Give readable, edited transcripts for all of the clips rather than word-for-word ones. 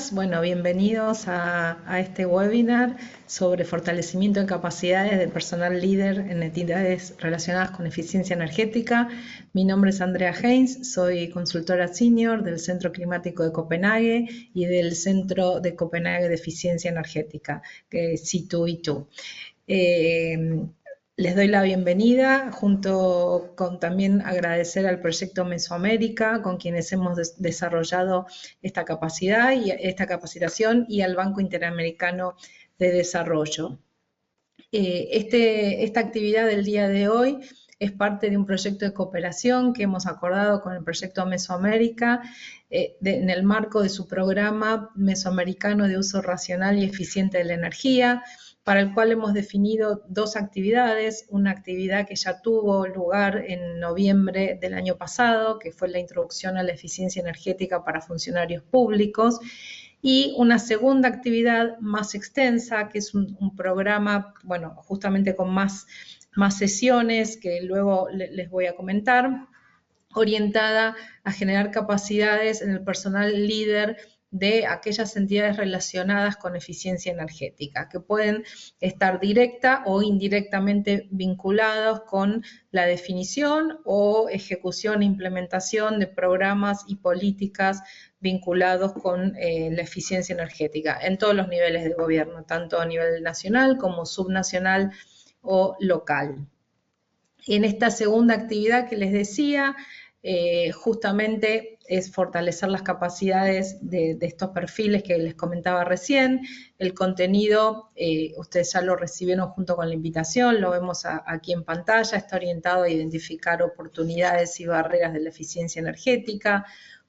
días. Bueno, bienvenidos a este webinar sobre fortalecimiento de capacidades del personal líder en entidades relacionadas con eficiencia energética. Mi nombre es Andrea Heinz, soy consultora senior del Centro Climático de Copenhague y del Centro de Copenhague de Eficiencia Energética, que es C2E2. Les doy la bienvenida, junto con también agradecer al proyecto Mesoamérica, con quienes hemos desarrollado esta capacidad y esta capacitación, y al Banco Interamericano de Desarrollo. Esta actividad del día de hoy es parte de un proyecto de cooperación que hemos acordado con el proyecto Mesoamérica en el marco de su programa Mesoamericano de Uso Racional y Eficiente de la Energía, para el cual hemos definido dos actividades, una actividad que ya tuvo lugar en noviembre del año pasado, que fue la introducción a la eficiencia energética para funcionarios públicos, y una segunda actividad más extensa, que es un programa, bueno, justamente con más sesiones, que luego les voy a comentar, orientada a generar capacidades en el personal líder de aquellas entidades relacionadas con eficiencia energética, que pueden estar directa o indirectamente vinculados con la definición o ejecución e implementación de programas y políticas vinculados con la eficiencia energética en todos los niveles de gobierno, tanto a nivel nacional como subnacional o local. En esta segunda actividad que les decía, justamente es fortalecer las capacidades de estos perfiles que les comentaba recién. El contenido, ustedes ya lo recibieron junto con la invitación, lo vemos aquí en pantalla, está orientado a identificar oportunidades y barreras de la eficiencia energética,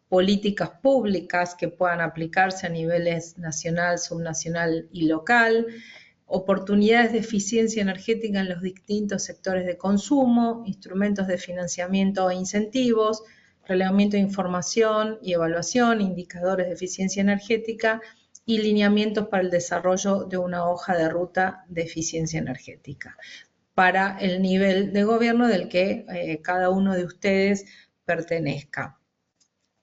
políticas públicas que puedan aplicarse a niveles nacional, subnacional y local, oportunidades de eficiencia energética en los distintos sectores de consumo, instrumentos de financiamiento e incentivos, relevamiento de información y evaluación, indicadores de eficiencia energética y lineamientos para el desarrollo de una hoja de ruta de eficiencia energética para el nivel de gobierno del que cada uno de ustedes pertenezca.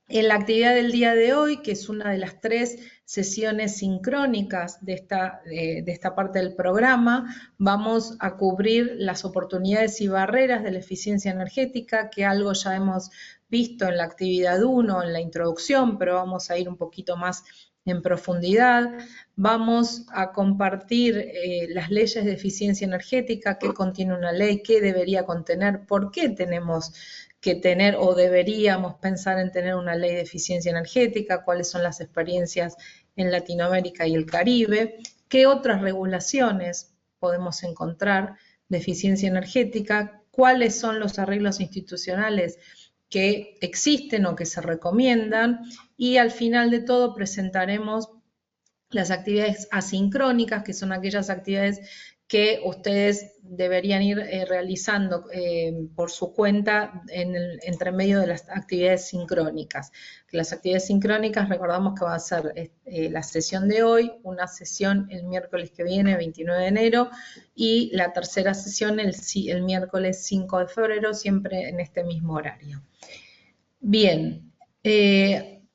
En la actividad del día de hoy, que es una de las 3 sesiones sincrónicas de esta parte del programa, vamos a cubrir las oportunidades y barreras de la eficiencia energética, que algo ya hemos visto en la actividad 1, en la introducción, pero vamos a ir un poquito más en profundidad. Vamos a compartir las leyes de eficiencia energética, qué contiene una ley, qué debería contener, por qué tenemos que tener o deberíamos pensar en tener una ley de eficiencia energética, cuáles son las experiencias en Latinoamérica y el Caribe, qué otras regulaciones podemos encontrar de eficiencia energética, cuáles son los arreglos institucionales que existen o que se recomiendan, y al final de todo presentaremos las actividades asincrónicas, que son aquellas actividades que ustedes deberían ir realizando por su cuenta entre medio de las actividades sincrónicas. Las actividades sincrónicas, recordamos que va a ser la sesión de hoy, una sesión el miércoles que viene, 29 de enero, y la tercera sesión el miércoles 5 de febrero, siempre en este mismo horario. Bien,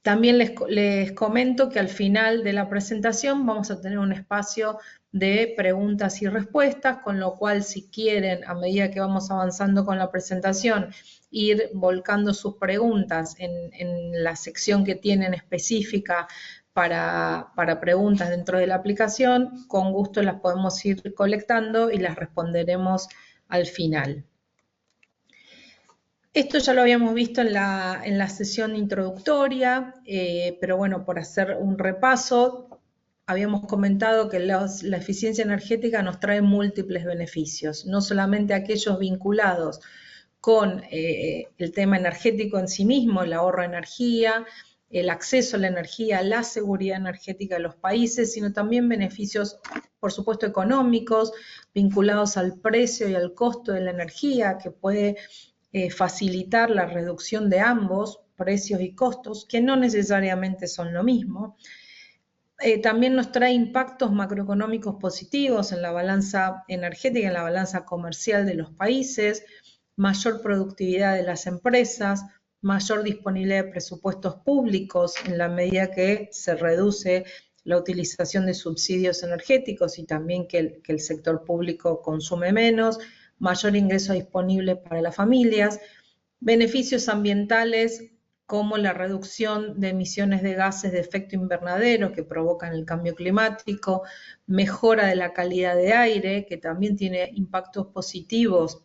también les comento que al final de la presentación vamos a tener un espacio de preguntas y respuestas, con lo cual si quieren, a medida que vamos avanzando con la presentación, ir volcando sus preguntas en la sección que tienen específica para preguntas dentro de la aplicación, con gusto las podemos ir colectando y las responderemos al final. Esto ya lo habíamos visto en la sesión introductoria, pero bueno, por hacer un repaso, habíamos comentado que la eficiencia energética nos trae múltiples beneficios, no solamente aquellos vinculados con el tema energético en sí mismo, el ahorro de energía, el acceso a la energía, la seguridad energética de los países, sino también beneficios, por supuesto, económicos, vinculados al precio y al costo de la energía, que puede facilitar la reducción de ambos, precios y costos, que no necesariamente son lo mismo. También nos trae impactos macroeconómicos positivos en la balanza energética, en la balanza comercial de los países, mayor productividad de las empresas, mayor disponibilidad de presupuestos públicos en la medida que se reduce la utilización de subsidios energéticos y también que el sector público consume menos, mayor ingreso disponible para las familias, beneficios ambientales como la reducción de emisiones de gases de efecto invernadero que provocan el cambio climático, mejora de la calidad de aire, que también tiene impactos positivos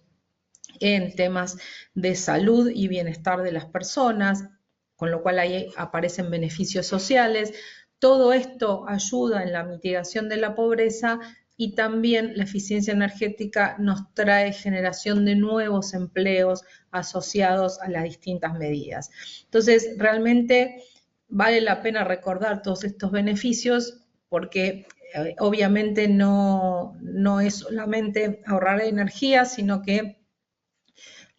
en temas de salud y bienestar de las personas, con lo cual ahí aparecen beneficios sociales. Todo esto ayuda en la mitigación de la pobreza y también la eficiencia energética nos trae generación de nuevos empleos asociados a las distintas medidas. Entonces, realmente vale la pena recordar todos estos beneficios porque obviamente no es solamente ahorrar energía, sino que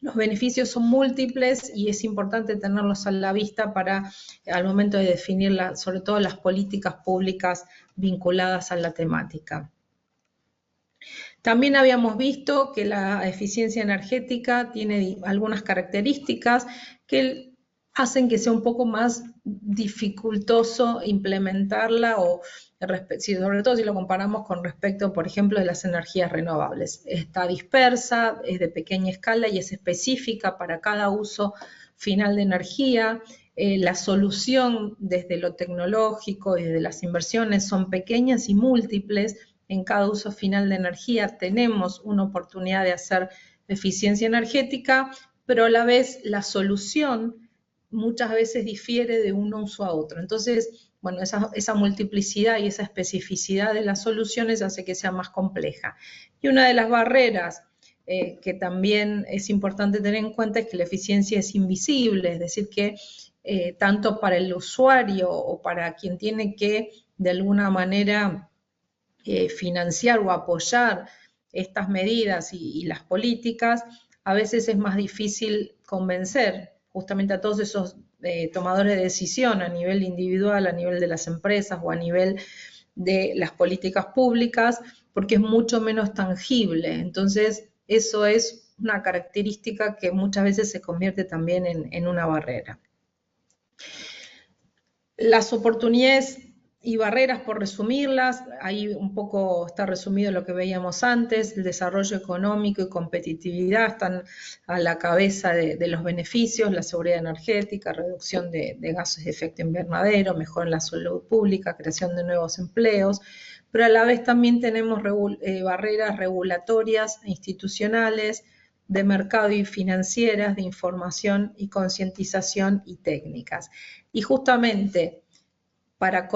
los beneficios son múltiples y es importante tenerlos a la vista para, al momento de definir sobre todo las políticas públicas vinculadas a la temática. También habíamos visto que la eficiencia energética tiene algunas características que hacen que sea un poco más dificultoso implementarla o sobre todo si lo comparamos con respecto, por ejemplo, de las energías renovables. Está dispersa, es de pequeña escala y es específica para cada uso final de energía. La solución desde lo tecnológico y desde las inversiones son pequeñas y múltiples. En cada uso final de energía tenemos una oportunidad de hacer eficiencia energética, pero a la vez la solución muchas veces difiere de un uso a otro. Entonces, bueno, esa multiplicidad y esa especificidad de las soluciones hace que sea más compleja. Y una de las barreras que también es importante tener en cuenta es que la eficiencia es invisible, es decir, que tanto para el usuario o para quien tiene que, de alguna manera, financiar o apoyar estas medidas y las políticas, a veces es más difícil convencer justamente a todos esos tomadores de decisión a nivel individual, a nivel de las empresas o a nivel de las políticas públicas, porque es mucho menos tangible. Entonces, eso es una característica que muchas veces se convierte también en una barrera. Las oportunidades y barreras, por resumirlas, ahí un poco está resumido lo que veíamos antes, el desarrollo económico y competitividad están a la cabeza de los beneficios, la seguridad energética, reducción de gases de efecto invernadero, mejora en la salud pública, creación de nuevos empleos, pero a la vez también tenemos barreras regulatorias e institucionales, de mercado y financieras, de información y concientización y técnicas. Y justamente para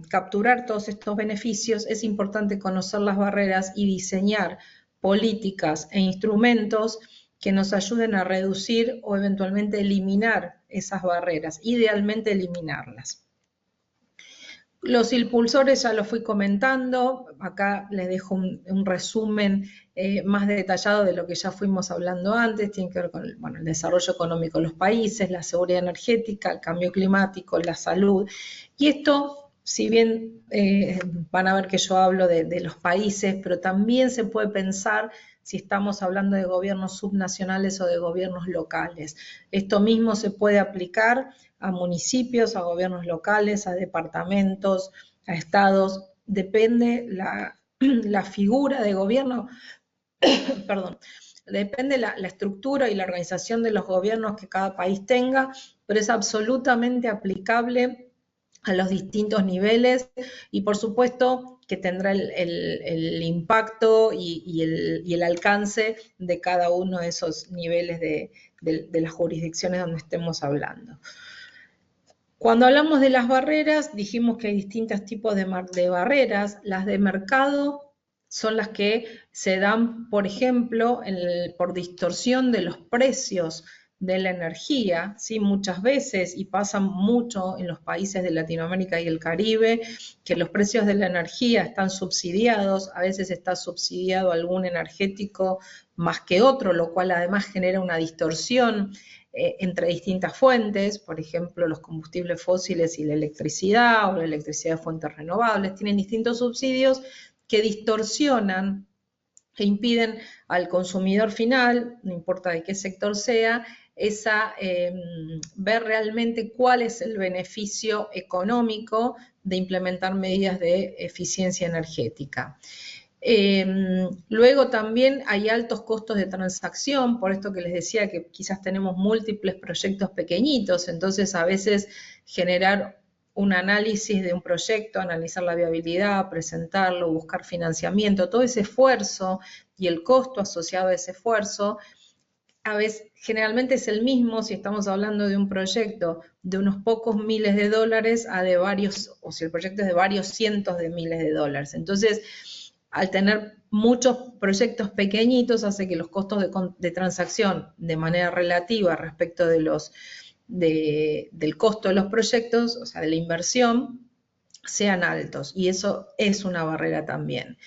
capturar todos estos beneficios es importante conocer las barreras y diseñar políticas e instrumentos que nos ayuden a reducir o eventualmente eliminar esas barreras, idealmente eliminarlas. Los impulsores ya lo fui comentando, acá les dejo un resumen más detallado de lo que ya fuimos hablando antes, tiene que ver con el desarrollo económico de los países, la seguridad energética, el cambio climático, la salud. Y esto, si bien van a ver que yo hablo de los países, pero también se puede pensar si estamos hablando de gobiernos subnacionales o de gobiernos locales. Esto mismo se puede aplicar a municipios, a gobiernos locales, a departamentos, a estados, depende la figura de gobierno, perdón, depende la estructura y la organización de los gobiernos que cada país tenga, pero es absolutamente aplicable a los distintos niveles y por supuesto que tendrá el impacto y el alcance de cada uno de esos niveles de las jurisdicciones donde estemos hablando. Cuando hablamos de las barreras, dijimos que hay distintos tipos de barreras. Las de mercado son las que se dan, por ejemplo, por distorsión de los precios de la energía, ¿sí? Muchas veces, y pasa mucho en los países de Latinoamérica y el Caribe, que los precios de la energía están subsidiados, a veces está subsidiado algún energético más que otro, lo cual además genera una distorsión entre distintas fuentes, por ejemplo, los combustibles fósiles y la electricidad, o la electricidad de fuentes renovables, tienen distintos subsidios que distorsionan e impiden al consumidor final, no importa de qué sector sea, ver realmente cuál es el beneficio económico de implementar medidas de eficiencia energética. Luego también hay altos costos de transacción, por esto que les decía que quizás tenemos múltiples proyectos pequeñitos, entonces a veces generar un análisis de un proyecto, analizar la viabilidad, presentarlo, buscar financiamiento, todo ese esfuerzo y el costo asociado a ese esfuerzo, a veces generalmente es el mismo si estamos hablando de un proyecto de unos pocos miles de dólares a de varios, o si el proyecto es de varios cientos de miles de dólares. Entonces, al tener muchos proyectos pequeñitos hace que los costos de transacción de manera relativa respecto de del costo de los proyectos, o sea, de la inversión, sean altos. Y eso es una barrera también.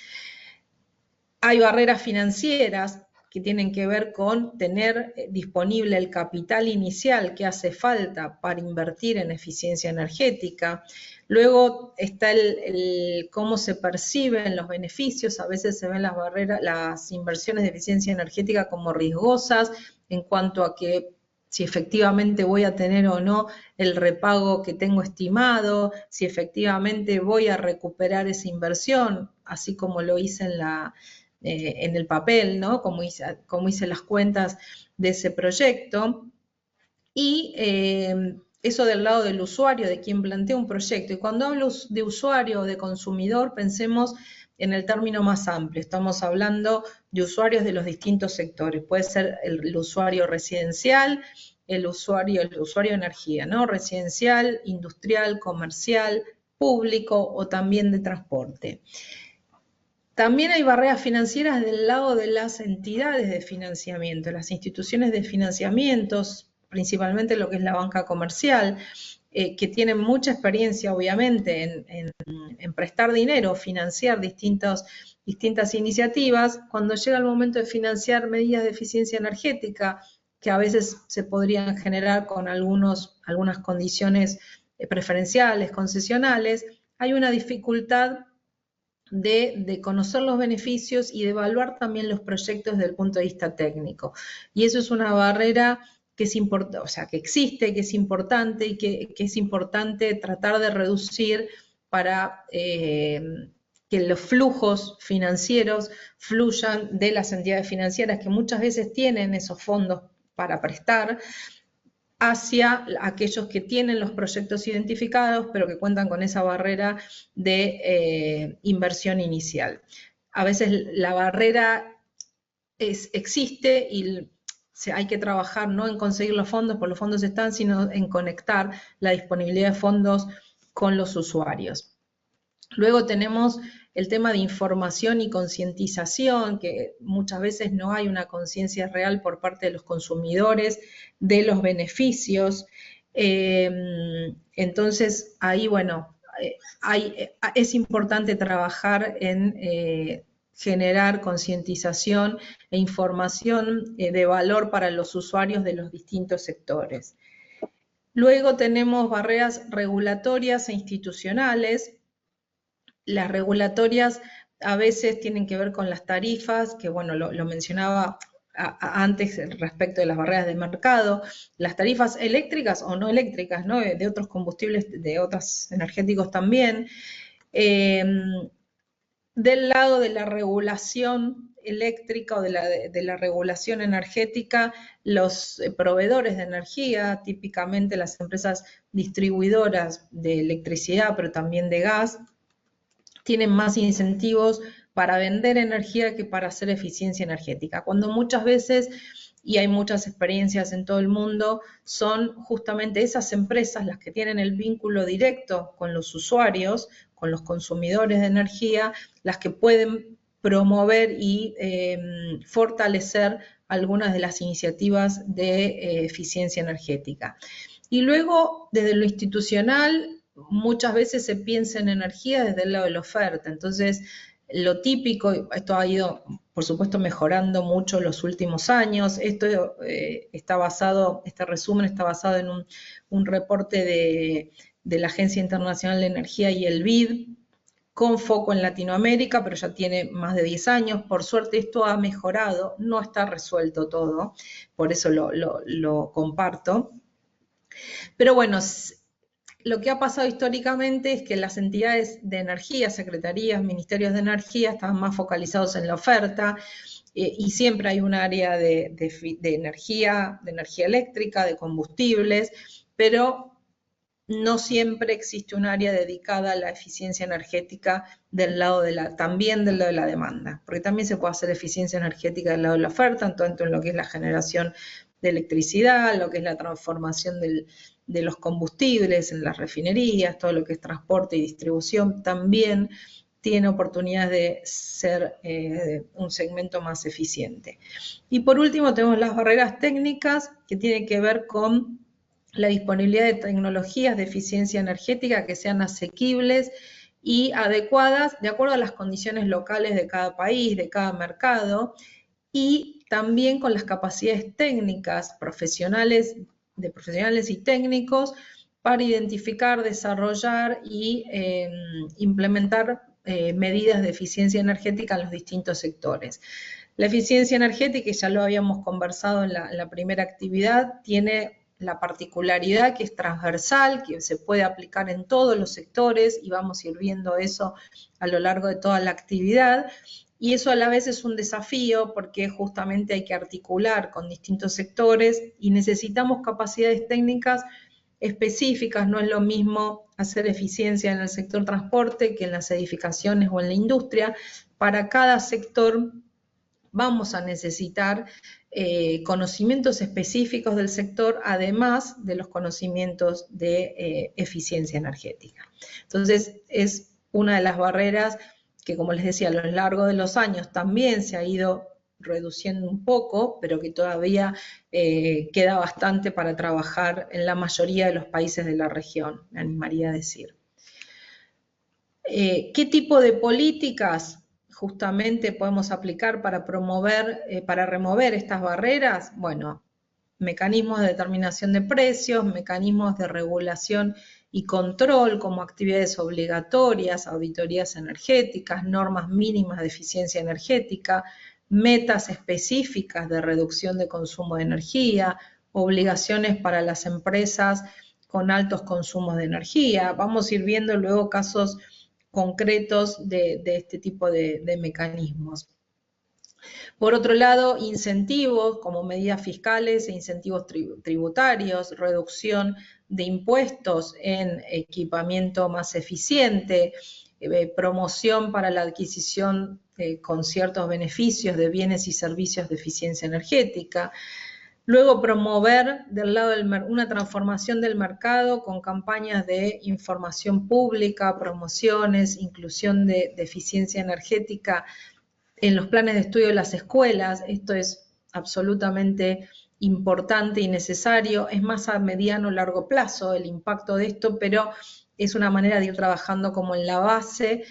Hay barreras financieras que tienen que ver con tener disponible el capital inicial que hace falta para invertir en eficiencia energética. Luego está cómo se perciben los beneficios. A veces se ven las inversiones de eficiencia energética como riesgosas en cuanto a que si efectivamente voy a tener o no el repago que tengo estimado, si efectivamente voy a recuperar esa inversión, así como lo hice en el papel, ¿no? Como hice las cuentas de ese proyecto. Y eso del lado del usuario, de quien plantea un proyecto. Y cuando hablo de usuario o de consumidor, pensemos en el término más amplio. Estamos hablando de usuarios de los distintos sectores. Puede ser el usuario residencial, el usuario de energía, ¿no? Residencial, industrial, comercial, público o también de transporte. También hay barreras financieras del lado de las entidades de financiamiento, las instituciones de financiamientos, principalmente lo que es la banca comercial, que tienen mucha experiencia, obviamente, en prestar dinero, financiar distintas iniciativas. Cuando llega el momento de financiar medidas de eficiencia energética, que a veces se podrían generar con algunas condiciones preferenciales, concesionales, hay una dificultad de conocer los beneficios y de evaluar también los proyectos desde el punto de vista técnico. Y eso es una barrera que es importante, o sea, que existe, que es importante y que es importante tratar de reducir para que los flujos financieros fluyan de las entidades financieras que muchas veces tienen esos fondos para prestar, hacia aquellos que tienen los proyectos identificados, pero que cuentan con esa barrera de inversión inicial. A veces la barrera existe y hay que trabajar no en conseguir los fondos, por los fondos están, sino en conectar la disponibilidad de fondos con los usuarios. Luego tenemos el tema de información y concientización, que muchas veces no hay una conciencia real por parte de los consumidores de los beneficios. Entonces, ahí, bueno, es importante trabajar en generar concientización e información de valor para los usuarios de los distintos sectores. Luego tenemos barreras regulatorias e institucionales. Las regulatorias a veces tienen que ver con las tarifas, que bueno, lo mencionaba antes respecto de las barreras de mercado, las tarifas eléctricas o no eléctricas, ¿no? De otros combustibles, de otros energéticos también. Del lado de la regulación eléctrica o de la regulación energética, los proveedores de energía, típicamente las empresas distribuidoras de electricidad, pero también de gas, tienen más incentivos para vender energía que para hacer eficiencia energética, cuando muchas veces, y hay muchas experiencias en todo el mundo, son justamente esas empresas las que tienen el vínculo directo con los usuarios, con los consumidores de energía, las que pueden promover y fortalecer algunas de las iniciativas de eficiencia energética. Y luego, desde lo institucional, muchas veces se piensa en energía desde el lado de la oferta. Entonces, lo típico, esto ha ido, por supuesto, mejorando mucho en los últimos años. Esto está basado, este resumen está basado en un reporte de la Agencia Internacional de Energía y el BID, con foco en Latinoamérica, pero ya tiene más de 10 años. Por suerte esto ha mejorado, no está resuelto todo, por eso lo comparto. Pero bueno, lo que ha pasado históricamente es que las entidades de energía, secretarías, ministerios de energía, estaban más focalizados en la oferta, y siempre hay un área de energía eléctrica, de combustibles, pero no siempre existe un área dedicada a la eficiencia energética también del lado de la demanda, porque también se puede hacer eficiencia energética del lado de la oferta, tanto en lo que es la generación de electricidad, lo que es la transformación de los combustibles en las refinerías, todo lo que es transporte y distribución, también tiene oportunidades de ser un segmento más eficiente. Y por último tenemos las barreras técnicas, que tienen que ver con la disponibilidad de tecnologías de eficiencia energética que sean asequibles y adecuadas de acuerdo a las condiciones locales de cada país, de cada mercado, y también con las capacidades técnicas profesionales y técnicos para identificar, desarrollar y implementar medidas de eficiencia energética en los distintos sectores. La eficiencia energética, y ya lo habíamos conversado en la primera actividad, tiene la particularidad que es transversal, que se puede aplicar en todos los sectores, y vamos a ir viendo eso a lo largo de toda la actividad, y eso a la vez es un desafío porque justamente hay que articular con distintos sectores y necesitamos capacidades técnicas específicas. No es lo mismo hacer eficiencia en el sector transporte que en las edificaciones o en la industria. Para cada sector vamos a necesitar conocimientos específicos del sector, además de los conocimientos de eficiencia energética. Entonces, es una de las barreras que, como les decía, a lo largo de los años también se ha ido reduciendo un poco, pero que todavía queda bastante para trabajar en la mayoría de los países de la región, me animaría a decir. ¿Qué tipo de políticas justamente podemos aplicar para para remover estas barreras? Bueno, mecanismos de determinación de precios, mecanismos de regulación y control como actividades obligatorias, auditorías energéticas, normas mínimas de eficiencia energética, metas específicas de reducción de consumo de energía, obligaciones para las empresas con altos consumos de energía. Vamos a ir viendo luego casos concretos de este tipo de mecanismos. Por otro lado, incentivos como medidas fiscales e incentivos tributarios, reducción de impuestos en equipamiento más eficiente, promoción para la adquisición con ciertos beneficios de bienes y servicios de eficiencia energética. Luego, promover del lado una transformación del mercado con campañas de información pública, promociones, inclusión de eficiencia energética en los planes de estudio de las escuelas. Esto es absolutamente importante y necesario. Es más a mediano o largo plazo el impacto de esto, pero es una manera de ir trabajando como en la base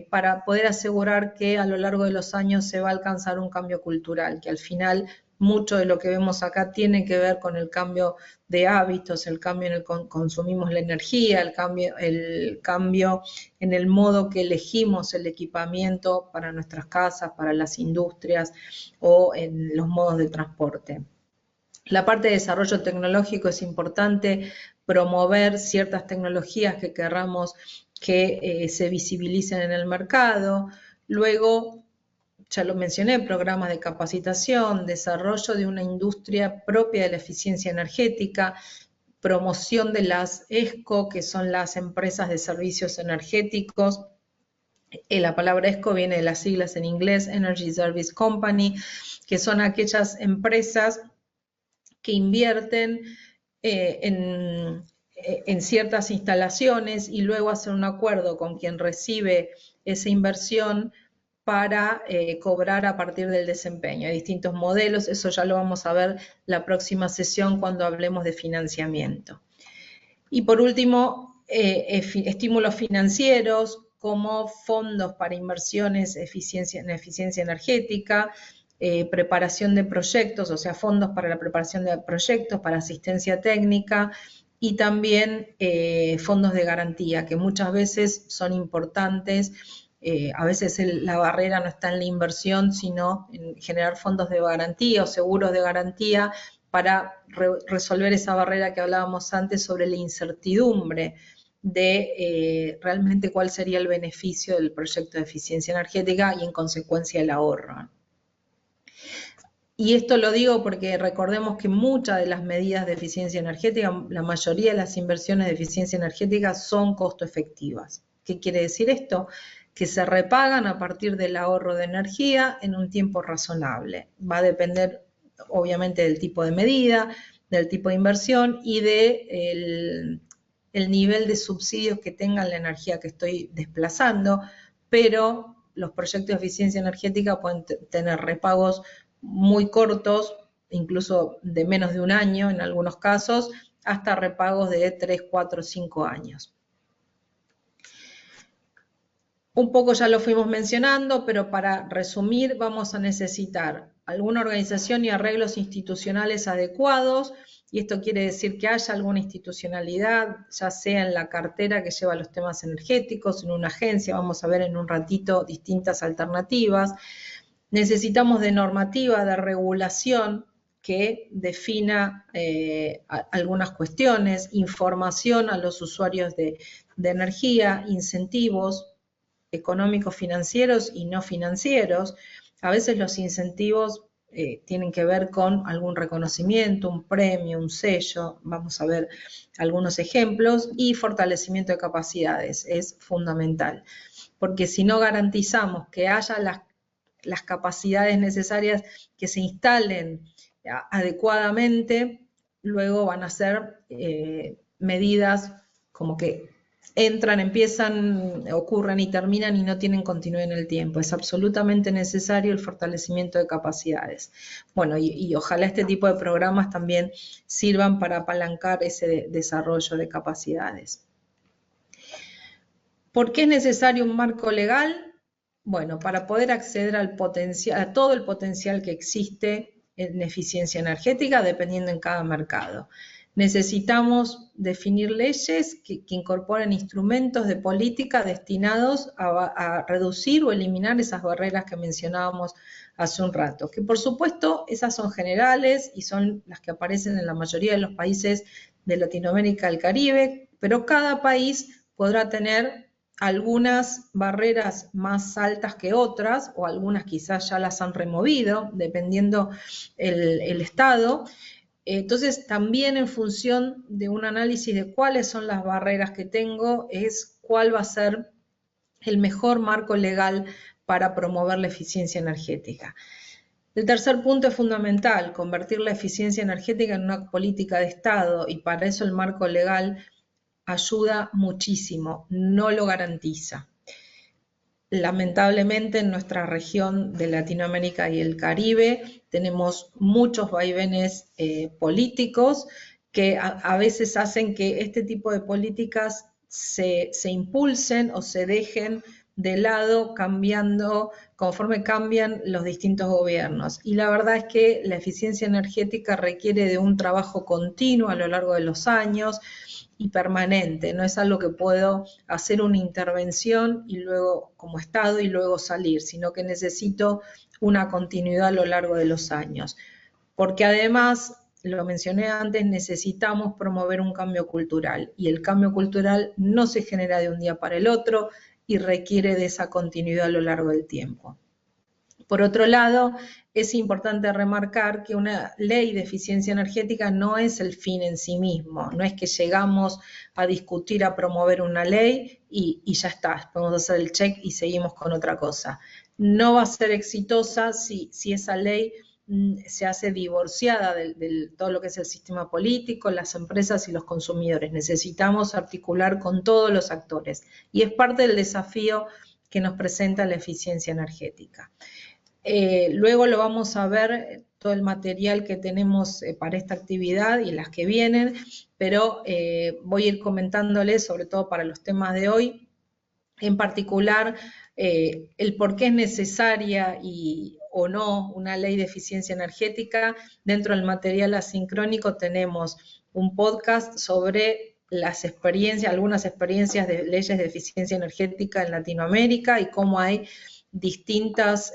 para poder asegurar que a lo largo de los años se va a alcanzar un cambio cultural, que al final mucho de lo que vemos acá tiene que ver con el cambio de hábitos, el cambio en el que consumimos la energía, el cambio en el modo que elegimos el equipamiento para nuestras casas, para las industrias o en los modos de transporte. La parte de desarrollo tecnológico es importante, promover ciertas tecnologías que querramos que se visibilicen en el mercado. Luego, ya lo mencioné, programas de capacitación, desarrollo de una industria propia de la eficiencia energética, promoción de las ESCO, que son las empresas de servicios energéticos. La palabra ESCO viene de las siglas en inglés, Energy Service Company, que son aquellas empresas que invierten en ciertas instalaciones y luego hacen un acuerdo con quien recibe esa inversión para cobrar a partir del desempeño. Hay distintos modelos, eso ya lo vamos a ver la próxima sesión cuando hablemos de financiamiento. Y por último, estímulos financieros como fondos para inversiones en eficiencia energética, preparación de proyectos, o sea, fondos para la preparación de proyectos, para asistencia técnica, y también fondos de garantía, que muchas veces son importantes. A veces la barrera no está en la inversión, sino en generar fondos de garantía o seguros de garantía para resolver esa barrera que hablábamos antes sobre la incertidumbre de realmente cuál sería el beneficio del proyecto de eficiencia energética y en consecuencia el ahorro. Y esto lo digo porque recordemos que muchas de las medidas de eficiencia energética, la mayoría de las inversiones de eficiencia energética son costo efectivas. ¿Qué quiere decir esto? Que se repagan a partir del ahorro de energía en un tiempo razonable. Va a depender obviamente del tipo de medida, del tipo de inversión y del nivel de subsidios que tenga la energía que estoy desplazando, pero los proyectos de eficiencia energética pueden tener repagos muy cortos, incluso de menos de un año en algunos casos, hasta repagos de 3, 4, 5 años. Un poco ya lo fuimos mencionando, pero para resumir vamos a necesitar alguna organización y arreglos institucionales adecuados, y esto quiere decir que haya alguna institucionalidad, ya sea en la cartera que lleva los temas energéticos, en una agencia, vamos a ver en un ratito distintas alternativas. Necesitamos de normativa, de regulación que defina algunas cuestiones, información a los usuarios de energía, incentivos económicos, financieros y no financieros. A veces los incentivos tienen que ver con algún reconocimiento, un premio, un sello, vamos a ver algunos ejemplos, y fortalecimiento de capacidades es fundamental, porque si no garantizamos que haya las capacidades necesarias que se instalen adecuadamente, luego van a ser medidas como que entran, empiezan, ocurren y terminan y no tienen continuidad en el tiempo. Es absolutamente necesario el fortalecimiento de capacidades. Bueno, y ojalá este tipo de programas también sirvan para apalancar ese desarrollo de capacidades. ¿Por qué es necesario un marco legal? Bueno, para poder acceder al potencial, a todo el potencial que existe en eficiencia energética, dependiendo en cada mercado. Necesitamos definir leyes que incorporen instrumentos de política destinados a reducir o eliminar esas barreras que mencionábamos hace un rato, que por supuesto esas son generales y son las que aparecen en la mayoría de los países de Latinoamérica y el Caribe, pero cada país podrá tener algunas barreras más altas que otras, o algunas quizás ya las han removido, dependiendo el estado. Entonces, también en función de un análisis de cuáles son las barreras que tengo, es cuál va a ser el mejor marco legal para promover la eficiencia energética. El tercer punto es fundamental, convertir la eficiencia energética en una política de Estado, y para eso el marco legal ayuda muchísimo, no lo garantiza. Lamentablemente en nuestra región de Latinoamérica y el Caribe tenemos muchos vaivenes políticos que a veces hacen que este tipo de políticas se impulsen o se dejen de lado cambiando conforme cambian los distintos gobiernos. Y la verdad es que la eficiencia energética requiere de un trabajo continuo a lo largo de los años y permanente, no es algo que puedo hacer una intervención y luego como Estado y luego salir, sino que necesito una continuidad a lo largo de los años. Porque además, lo mencioné antes, necesitamos promover un cambio cultural y el cambio cultural no se genera de un día para el otro y requiere de esa continuidad a lo largo del tiempo. Por otro lado, es importante remarcar que una ley de eficiencia energética no es el fin en sí mismo, no es que llegamos a discutir, a promover una ley y ya está, podemos hacer el check y seguimos con otra cosa. No va a ser exitosa si esa ley se hace divorciada de todo lo que es el sistema político, las empresas y los consumidores. Necesitamos articular con todos los actores y es parte del desafío que nos presenta la eficiencia energética. Luego lo vamos a ver, todo el material que tenemos para esta actividad y las que vienen, pero voy a ir comentándoles, sobre todo para los temas de hoy, en particular el por qué es necesaria o no una ley de eficiencia energética. Dentro del material asincrónico tenemos un podcast sobre las experiencias, algunas experiencias de leyes de eficiencia energética en Latinoamérica y cómo hay distintos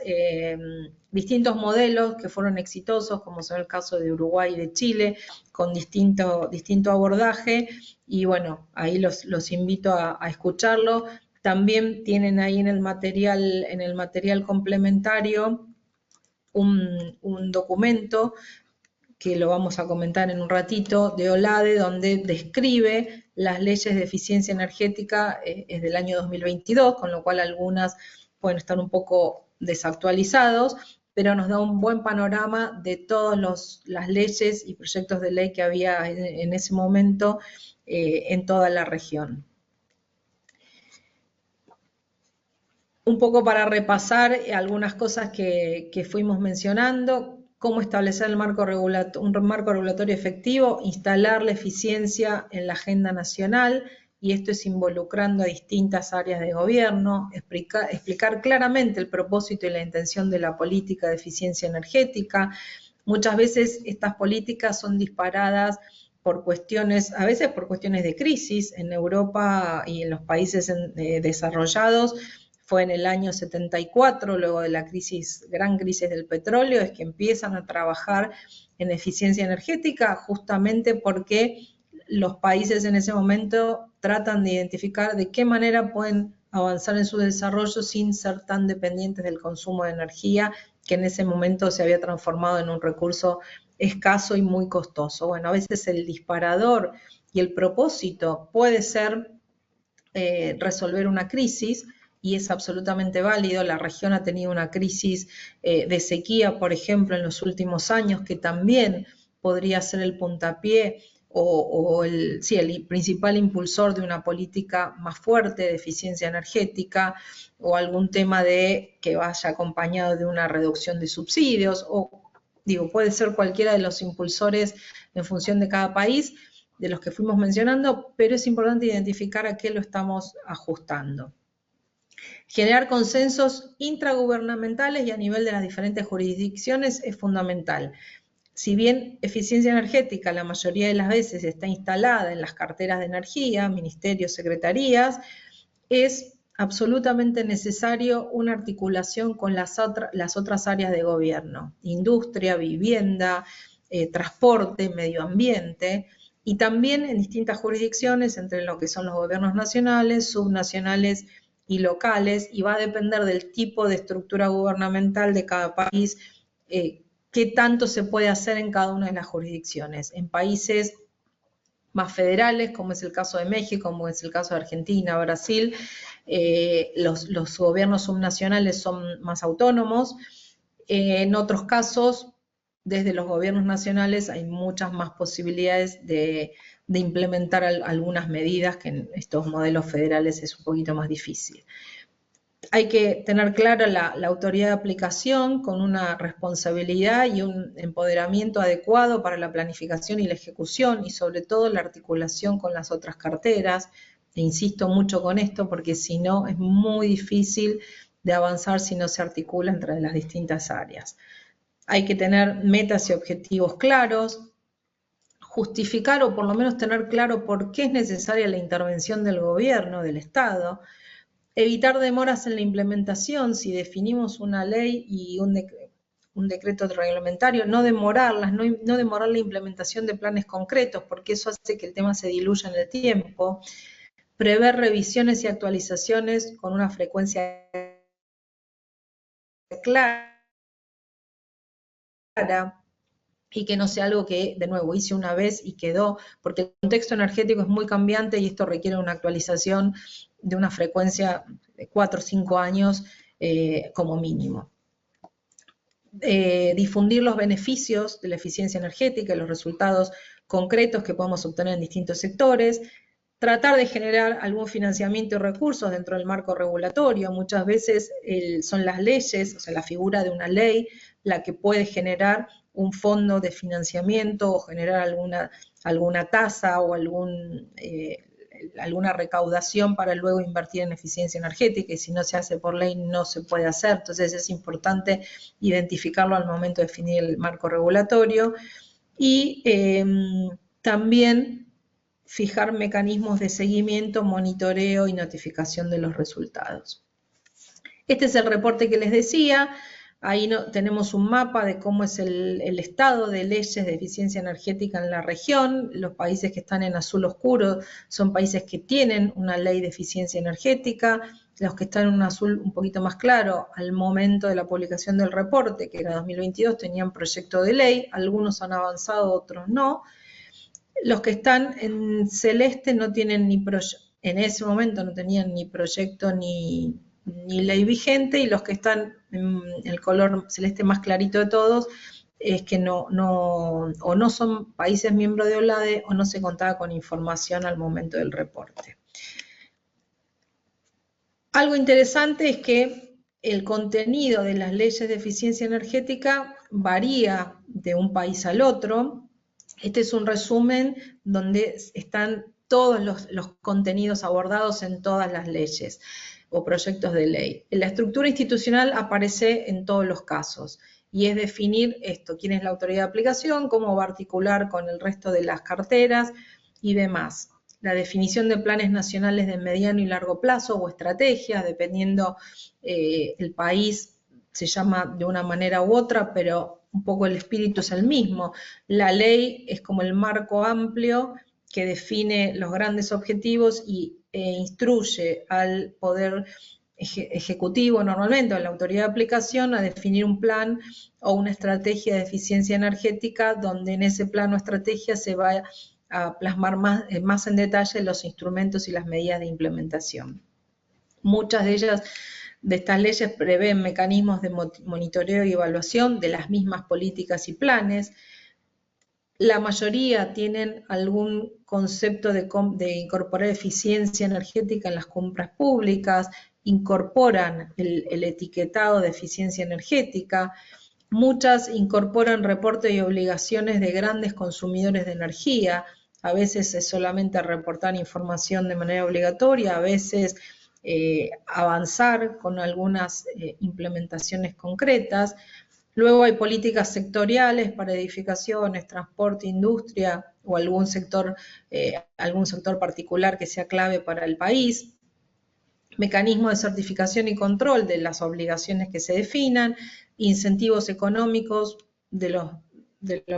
modelos que fueron exitosos, como son el caso de Uruguay y de Chile, con distinto abordaje, y bueno, ahí los invito a escucharlo. También tienen ahí en el material complementario un documento que lo vamos a comentar en un ratito, de OLADE, donde describe las leyes de eficiencia energética es del año 2022, con lo cual algunas pueden estar un poco desactualizados, pero nos da un buen panorama de todas las leyes y proyectos de ley que había en ese momento en toda la región. Un poco para repasar algunas cosas que fuimos mencionando: cómo establecer un marco regulatorio efectivo, instalar la eficiencia en la agenda nacional, y esto es involucrando a distintas áreas de gobierno, explicar claramente el propósito y la intención de la política de eficiencia energética. Muchas veces estas políticas son disparadas por cuestiones, a veces por cuestiones de crisis. En Europa y en los países desarrollados, fue en el año 74, luego de la gran crisis del petróleo, es que empiezan a trabajar en eficiencia energética, justamente porque los países en ese momento tratan de identificar de qué manera pueden avanzar en su desarrollo sin ser tan dependientes del consumo de energía, que en ese momento se había transformado en un recurso escaso y muy costoso. Bueno, a veces el disparador y el propósito puede ser resolver una crisis, y es absolutamente válido. La región ha tenido una crisis de sequía, por ejemplo, en los últimos años, que también podría ser el puntapié o el principal impulsor de una política más fuerte de eficiencia energética, o algún tema que vaya acompañado de una reducción de subsidios, puede ser cualquiera de los impulsores en función de cada país, de los que fuimos mencionando, pero es importante identificar a qué lo estamos ajustando. Generar consensos intragubernamentales y a nivel de las diferentes jurisdicciones es fundamental. Si bien eficiencia energética la mayoría de las veces está instalada en las carteras de energía, ministerios, secretarías, es absolutamente necesario una articulación con las otras áreas de gobierno: industria, vivienda, transporte, medio ambiente, y también en distintas jurisdicciones, entre lo que son los gobiernos nacionales, subnacionales y locales, y va a depender del tipo de estructura gubernamental de cada país, qué tanto se puede hacer en cada una de las jurisdicciones. En países más federales, como es el caso de México, como es el caso de Argentina, Brasil, los gobiernos subnacionales son más autónomos. En otros casos, desde los gobiernos nacionales hay muchas más posibilidades de implementar algunas medidas que en estos modelos federales es un poquito más difícil. Hay que tener clara la autoridad de aplicación, con una responsabilidad y un empoderamiento adecuado para la planificación y la ejecución, y sobre todo la articulación con las otras carteras. E insisto mucho con esto, porque si no es muy difícil de avanzar si no se articula entre las distintas áreas. Hay que tener metas y objetivos claros, justificar o por lo menos tener claro por qué es necesaria la intervención del gobierno, del Estado. Evitar demoras en la implementación. Si definimos una ley y un decreto reglamentario, no demorarlas, no demorar la implementación de planes concretos, porque eso hace que el tema se diluya en el tiempo. Prever revisiones y actualizaciones con una frecuencia clara, y que no sea algo que, de nuevo, hice una vez y quedó, porque el contexto energético es muy cambiante y esto requiere una actualización de una frecuencia de 4 o 5 años como mínimo. Difundir los beneficios de la eficiencia energética y los resultados concretos que podemos obtener en distintos sectores. Tratar de generar algún financiamiento y recursos dentro del marco regulatorio. Muchas veces son las leyes, o sea, la figura de una ley, la que puede generar un fondo de financiamiento o generar alguna tasa o alguna recaudación para luego invertir en eficiencia energética, y si no se hace por ley no se puede hacer. Entonces es importante identificarlo al momento de definir el marco regulatorio. Y también fijar mecanismos de seguimiento, monitoreo y notificación de los resultados. Este es el reporte que les decía. Ahí tenemos un mapa de cómo es el estado de leyes de eficiencia energética en la región. Los países que están en azul oscuro son países que tienen una ley de eficiencia energética. Los que están en un azul un poquito más claro, al momento de la publicación del reporte, que era 2022, tenían proyecto de ley. Algunos han avanzado, otros no. Los que están en celeste no tienen ni en ese momento no tenían ni proyecto ni ley vigente, y los que están en el color celeste más clarito de todos es que o no son países miembros de OLADE o no se contaba con información al momento del reporte. Algo interesante es que el contenido de las leyes de eficiencia energética varía de un país al otro. Este es un resumen donde están todos los contenidos abordados en todas las leyes o proyectos de ley. La estructura institucional aparece en todos los casos y es definir esto, quién es la autoridad de aplicación, cómo va a articular con el resto de las carteras y demás. La definición de planes nacionales de mediano y largo plazo o estrategias, dependiendo el país, se llama de una manera u otra, pero un poco el espíritu es el mismo. La ley es como el marco amplio que define los grandes objetivos y instruye al poder ejecutivo normalmente, o a la autoridad de aplicación, a definir un plan o una estrategia de eficiencia energética, donde en ese plan o estrategia se va a plasmar más en detalle los instrumentos y las medidas de implementación. Muchas de ellas, de estas leyes, prevén mecanismos de monitoreo y evaluación de las mismas políticas y planes. La mayoría tienen algún concepto de incorporar eficiencia energética en las compras públicas, incorporan el etiquetado de eficiencia energética. Muchas incorporan reportes y obligaciones de grandes consumidores de energía. A veces es solamente reportar información de manera obligatoria, a veces avanzar con algunas implementaciones concretas. Luego hay políticas sectoriales para edificaciones, transporte, industria o algún sector particular que sea clave para el país. Mecanismos de certificación y control de las obligaciones que se definan, incentivos económicos de lo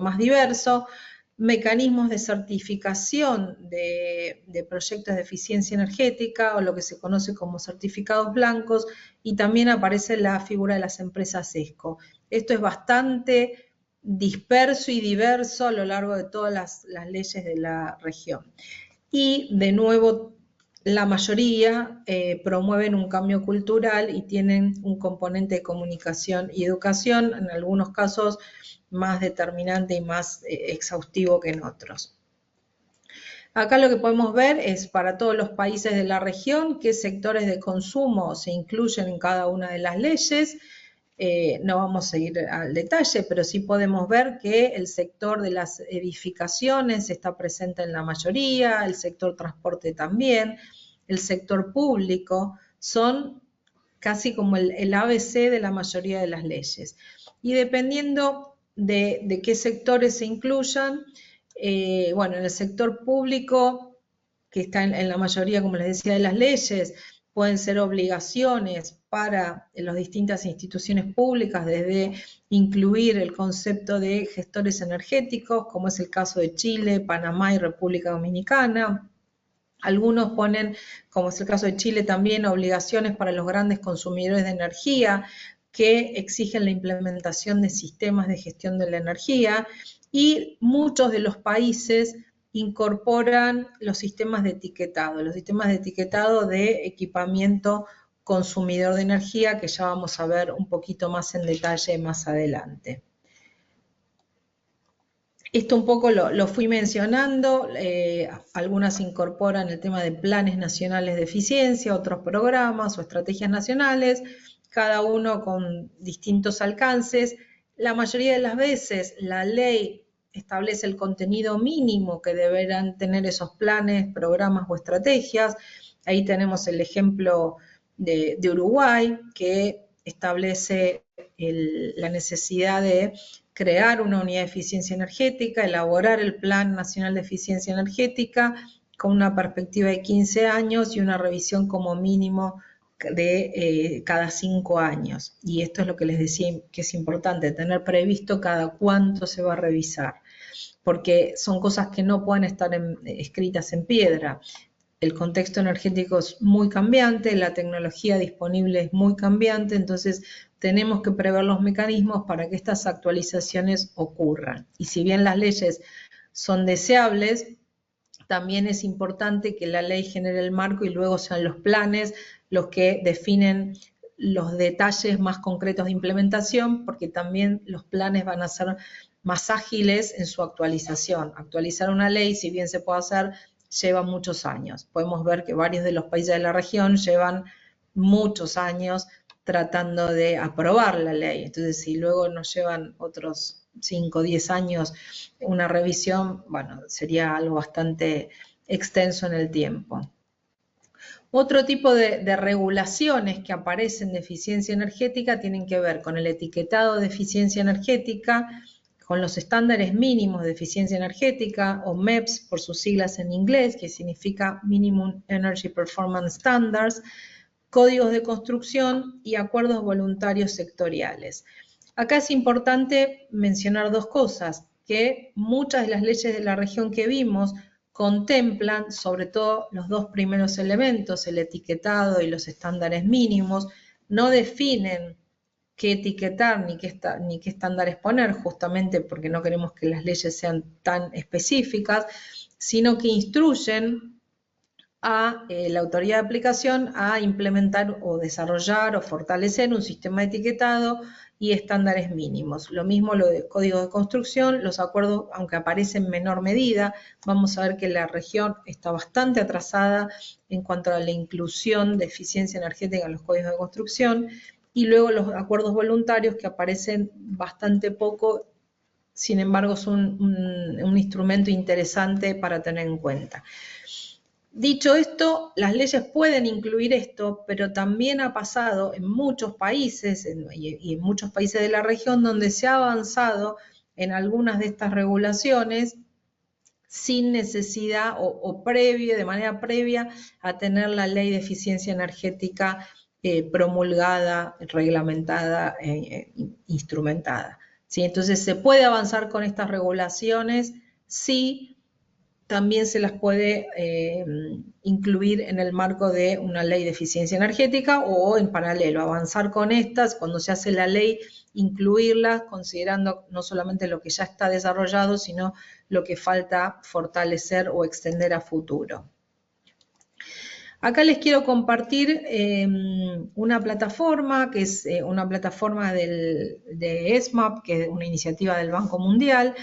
más diverso, mecanismos de certificación de proyectos de eficiencia energética o lo que se conoce como certificados blancos, y también aparece la figura de las empresas ESCO. Esto es bastante disperso y diverso a lo largo de todas las leyes de la región. Y de nuevo, la mayoría promueven un cambio cultural y tienen un componente de comunicación y educación, en algunos casos más determinante y más exhaustivo que en otros. Acá lo que podemos ver es para todos los países de la región qué sectores de consumo se incluyen en cada una de las leyes. No vamos a ir al detalle, pero sí podemos ver que el sector de las edificaciones está presente en la mayoría, el sector transporte también, el sector público, son casi como el ABC de la mayoría de las leyes. Y dependiendo de qué sectores se incluyan, bueno, en el sector público, que está en la mayoría, como les decía, de las leyes, pueden ser obligaciones para las distintas instituciones públicas, desde incluir el concepto de gestores energéticos, como es el caso de Chile, Panamá y República Dominicana. Algunos ponen, como es el caso de Chile también, obligaciones para los grandes consumidores de energía que exigen la implementación de sistemas de gestión de la energía, y muchos de los países incorporan los sistemas de etiquetado de equipamiento consumidor de energía, que ya vamos a ver un poquito más en detalle más adelante. Esto un poco lo fui mencionando, algunas incorporan el tema de planes nacionales de eficiencia, otros programas o estrategias nacionales, cada uno con distintos alcances. La mayoría de las veces la ley establece el contenido mínimo que deberán tener esos planes, programas o estrategias. Ahí tenemos el ejemplo de Uruguay, que establece la necesidad de crear una unidad de eficiencia energética, elaborar el Plan Nacional de Eficiencia Energética con una perspectiva de 15 años y una revisión como mínimo de cada 5 años. Y esto es lo que les decía que es importante, tener previsto cada cuánto se va a revisar, porque son cosas que no pueden estar escritas en piedra. El contexto energético es muy cambiante, la tecnología disponible es muy cambiante, entonces tenemos que prever los mecanismos para que estas actualizaciones ocurran. Y si bien las leyes son deseables, también es importante que la ley genere el marco y luego sean los planes los que definen los detalles más concretos de implementación, porque también los planes van a ser más ágiles en su actualización. Actualizar una ley, si bien se puede hacer, lleva muchos años. Podemos ver que varios de los países de la región llevan muchos años tratando de aprobar la ley. Entonces, si luego nos llevan otros 5 o 10 años una revisión, bueno, sería algo bastante extenso en el tiempo. Otro tipo de regulaciones que aparecen de eficiencia energética tienen que ver con el etiquetado de eficiencia energética, con los estándares mínimos de eficiencia energética, o MEPS por sus siglas en inglés, que significa Minimum Energy Performance Standards, códigos de construcción y acuerdos voluntarios sectoriales. Acá es importante mencionar dos cosas, que muchas de las leyes de la región que vimos contemplan, sobre todo los dos primeros elementos, el etiquetado y los estándares mínimos, no definen qué etiquetar ni qué estándares poner, justamente porque no queremos que las leyes sean tan específicas, sino que instruyen a la autoridad de aplicación a implementar o desarrollar o fortalecer un sistema de etiquetado y estándares mínimos. Lo mismo lo de código de construcción, los acuerdos, aunque aparecen en menor medida, vamos a ver que la región está bastante atrasada en cuanto a la inclusión de eficiencia energética en los códigos de construcción, y luego los acuerdos voluntarios que aparecen bastante poco, sin embargo son un instrumento interesante para tener en cuenta. Dicho esto, las leyes pueden incluir esto, pero también ha pasado en muchos países y en muchos países de la región donde se ha avanzado en algunas de estas regulaciones sin necesidad o de manera previa a tener la ley de eficiencia energética promulgada, reglamentada, instrumentada. ¿Sí? Entonces se puede avanzar con estas regulaciones si también se las puede incluir en el marco de una ley de eficiencia energética o en paralelo, avanzar con estas, cuando se hace la ley, incluirlas, considerando no solamente lo que ya está desarrollado, sino lo que falta fortalecer o extender a futuro. Acá les quiero compartir una plataforma, que es una plataforma de ESMAP, que es una iniciativa del Banco Mundial,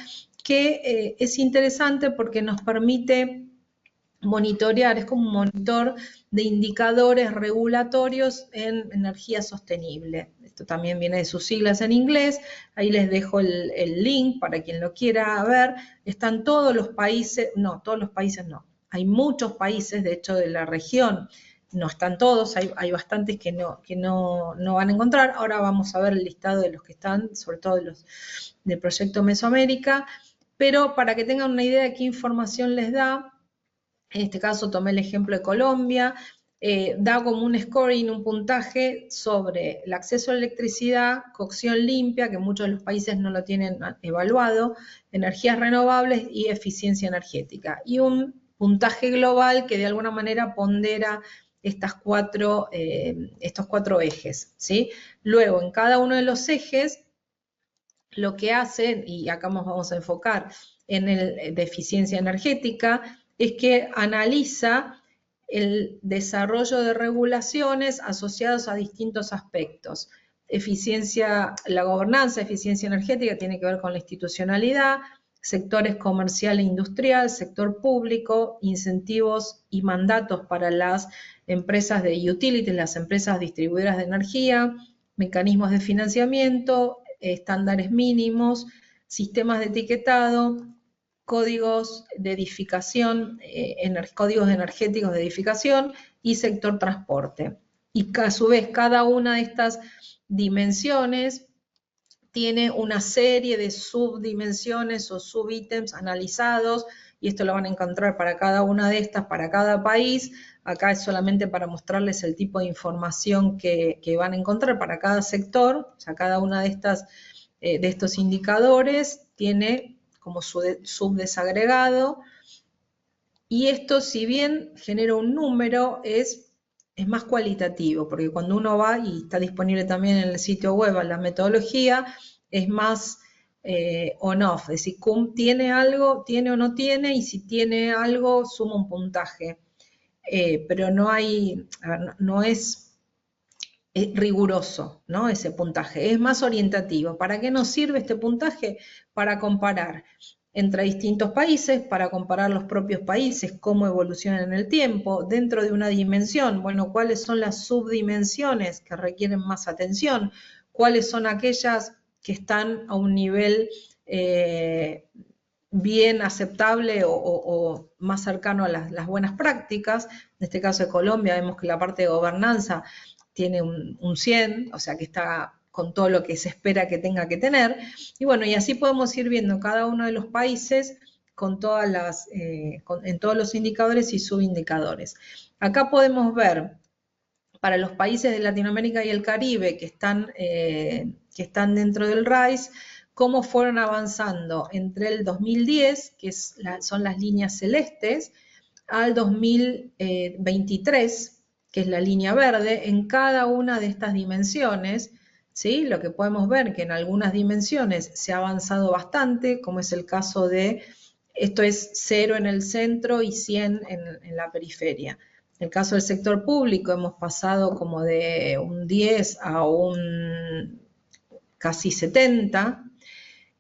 que es interesante porque nos permite monitorear, es como un monitor de indicadores regulatorios en energía sostenible. Esto también viene de sus siglas en inglés, ahí les dejo el link para quien lo quiera ver. Están todos los países, no, todos los países no, hay muchos países, de hecho de la región, no están todos, hay bastantes que no van a encontrar. Ahora vamos a ver el listado de los que están, sobre todo de los del proyecto Mesoamérica, pero para que tengan una idea de qué información les da, en este caso tomé el ejemplo de Colombia, da como un scoring, un puntaje sobre el acceso a la electricidad, cocción limpia, que muchos de los países no lo tienen evaluado, energías renovables y eficiencia energética. Y un puntaje global que de alguna manera pondera estos cuatro ejes, ¿sí? Luego, en cada uno de los ejes, lo que hacen, y acá nos vamos a enfocar en el de eficiencia energética, es que analiza el desarrollo de regulaciones asociados a distintos aspectos. La gobernanza, eficiencia energética tiene que ver con la institucionalidad, sectores comercial e industrial, sector público, incentivos y mandatos para las empresas de utilities, las empresas distribuidoras de energía, mecanismos de financiamiento, estándares mínimos, sistemas de etiquetado, códigos de edificación, códigos energéticos de edificación y sector transporte. Y a su vez cada una de estas dimensiones tiene una serie de subdimensiones o subítems analizados, y esto lo van a encontrar para cada una de estas, para cada país. Acá es solamente para mostrarles el tipo de información que van a encontrar para cada sector. O sea, cada una de estos indicadores tiene como su subdesagregado, y esto, si bien genera un número, es más cualitativo, porque cuando uno va, y está disponible también en el sitio web la metodología, es más on-off, es decir, tiene algo, tiene o no tiene, y si tiene algo, suma un puntaje. Pero no hay, a ver, no es riguroso, ¿no? Ese puntaje, es más orientativo. ¿Para qué nos sirve este puntaje? Para comparar entre distintos países, para comparar los propios países, cómo evolucionan en el tiempo, dentro de una dimensión, bueno, cuáles son las subdimensiones que requieren más atención, cuáles son aquellas que están a un nivel bien aceptable o más cercano a las buenas prácticas. En este caso de Colombia vemos que la parte de gobernanza tiene un 100, o sea que está con todo lo que se espera que tenga que tener. Y bueno, y así podemos ir viendo cada uno de los países con todas en todos los indicadores y subindicadores. Acá podemos ver para los países de Latinoamérica y el Caribe que están dentro del RAIS, cómo fueron avanzando entre el 2010, que son las líneas celestes, al 2023, que es la línea verde, en cada una de estas dimensiones. ¿Sí? Lo que podemos ver que en algunas dimensiones se ha avanzado bastante, como es el caso de, esto es 0 en el centro y 100 en la periferia. En el caso del sector público hemos pasado como de un 10 a un casi 70,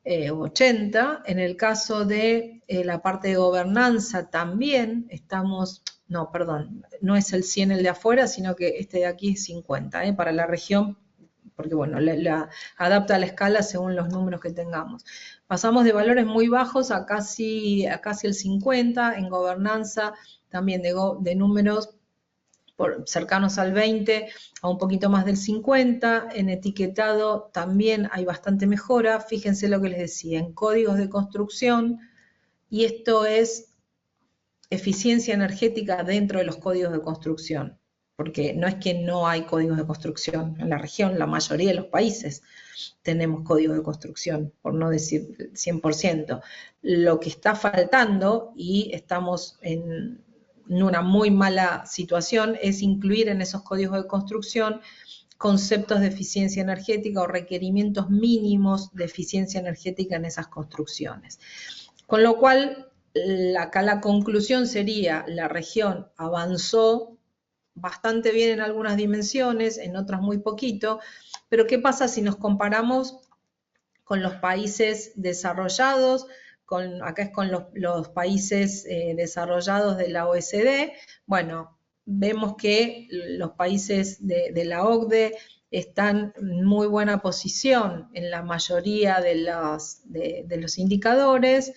80. En el caso de la parte de gobernanza también estamos, no, perdón, no es el 100 el de afuera, sino que este de aquí es 50, para la región, porque bueno, adapta la escala según los números que tengamos. Pasamos de valores muy bajos a casi el 50, en gobernanza también de números cercanos al 20 a un poquito más del 50, en etiquetado también hay bastante mejora. Fíjense lo que les decía, en códigos de construcción, y esto es eficiencia energética dentro de los códigos de construcción, porque no es que no hay códigos de construcción en la región, la mayoría de los países tenemos códigos de construcción, por no decir 100%. Lo que está faltando, y estamos en una muy mala situación, es incluir en esos códigos de construcción conceptos de eficiencia energética o requerimientos mínimos de eficiencia energética en esas construcciones. Con lo cual, acá la conclusión sería, la región avanzó bastante bien en algunas dimensiones, en otras muy poquito, pero ¿qué pasa si nos comparamos con los países desarrollados? Acá es con los países desarrollados de la OECD. Bueno, vemos que los países de la OCDE están en muy buena posición en la mayoría de los indicadores,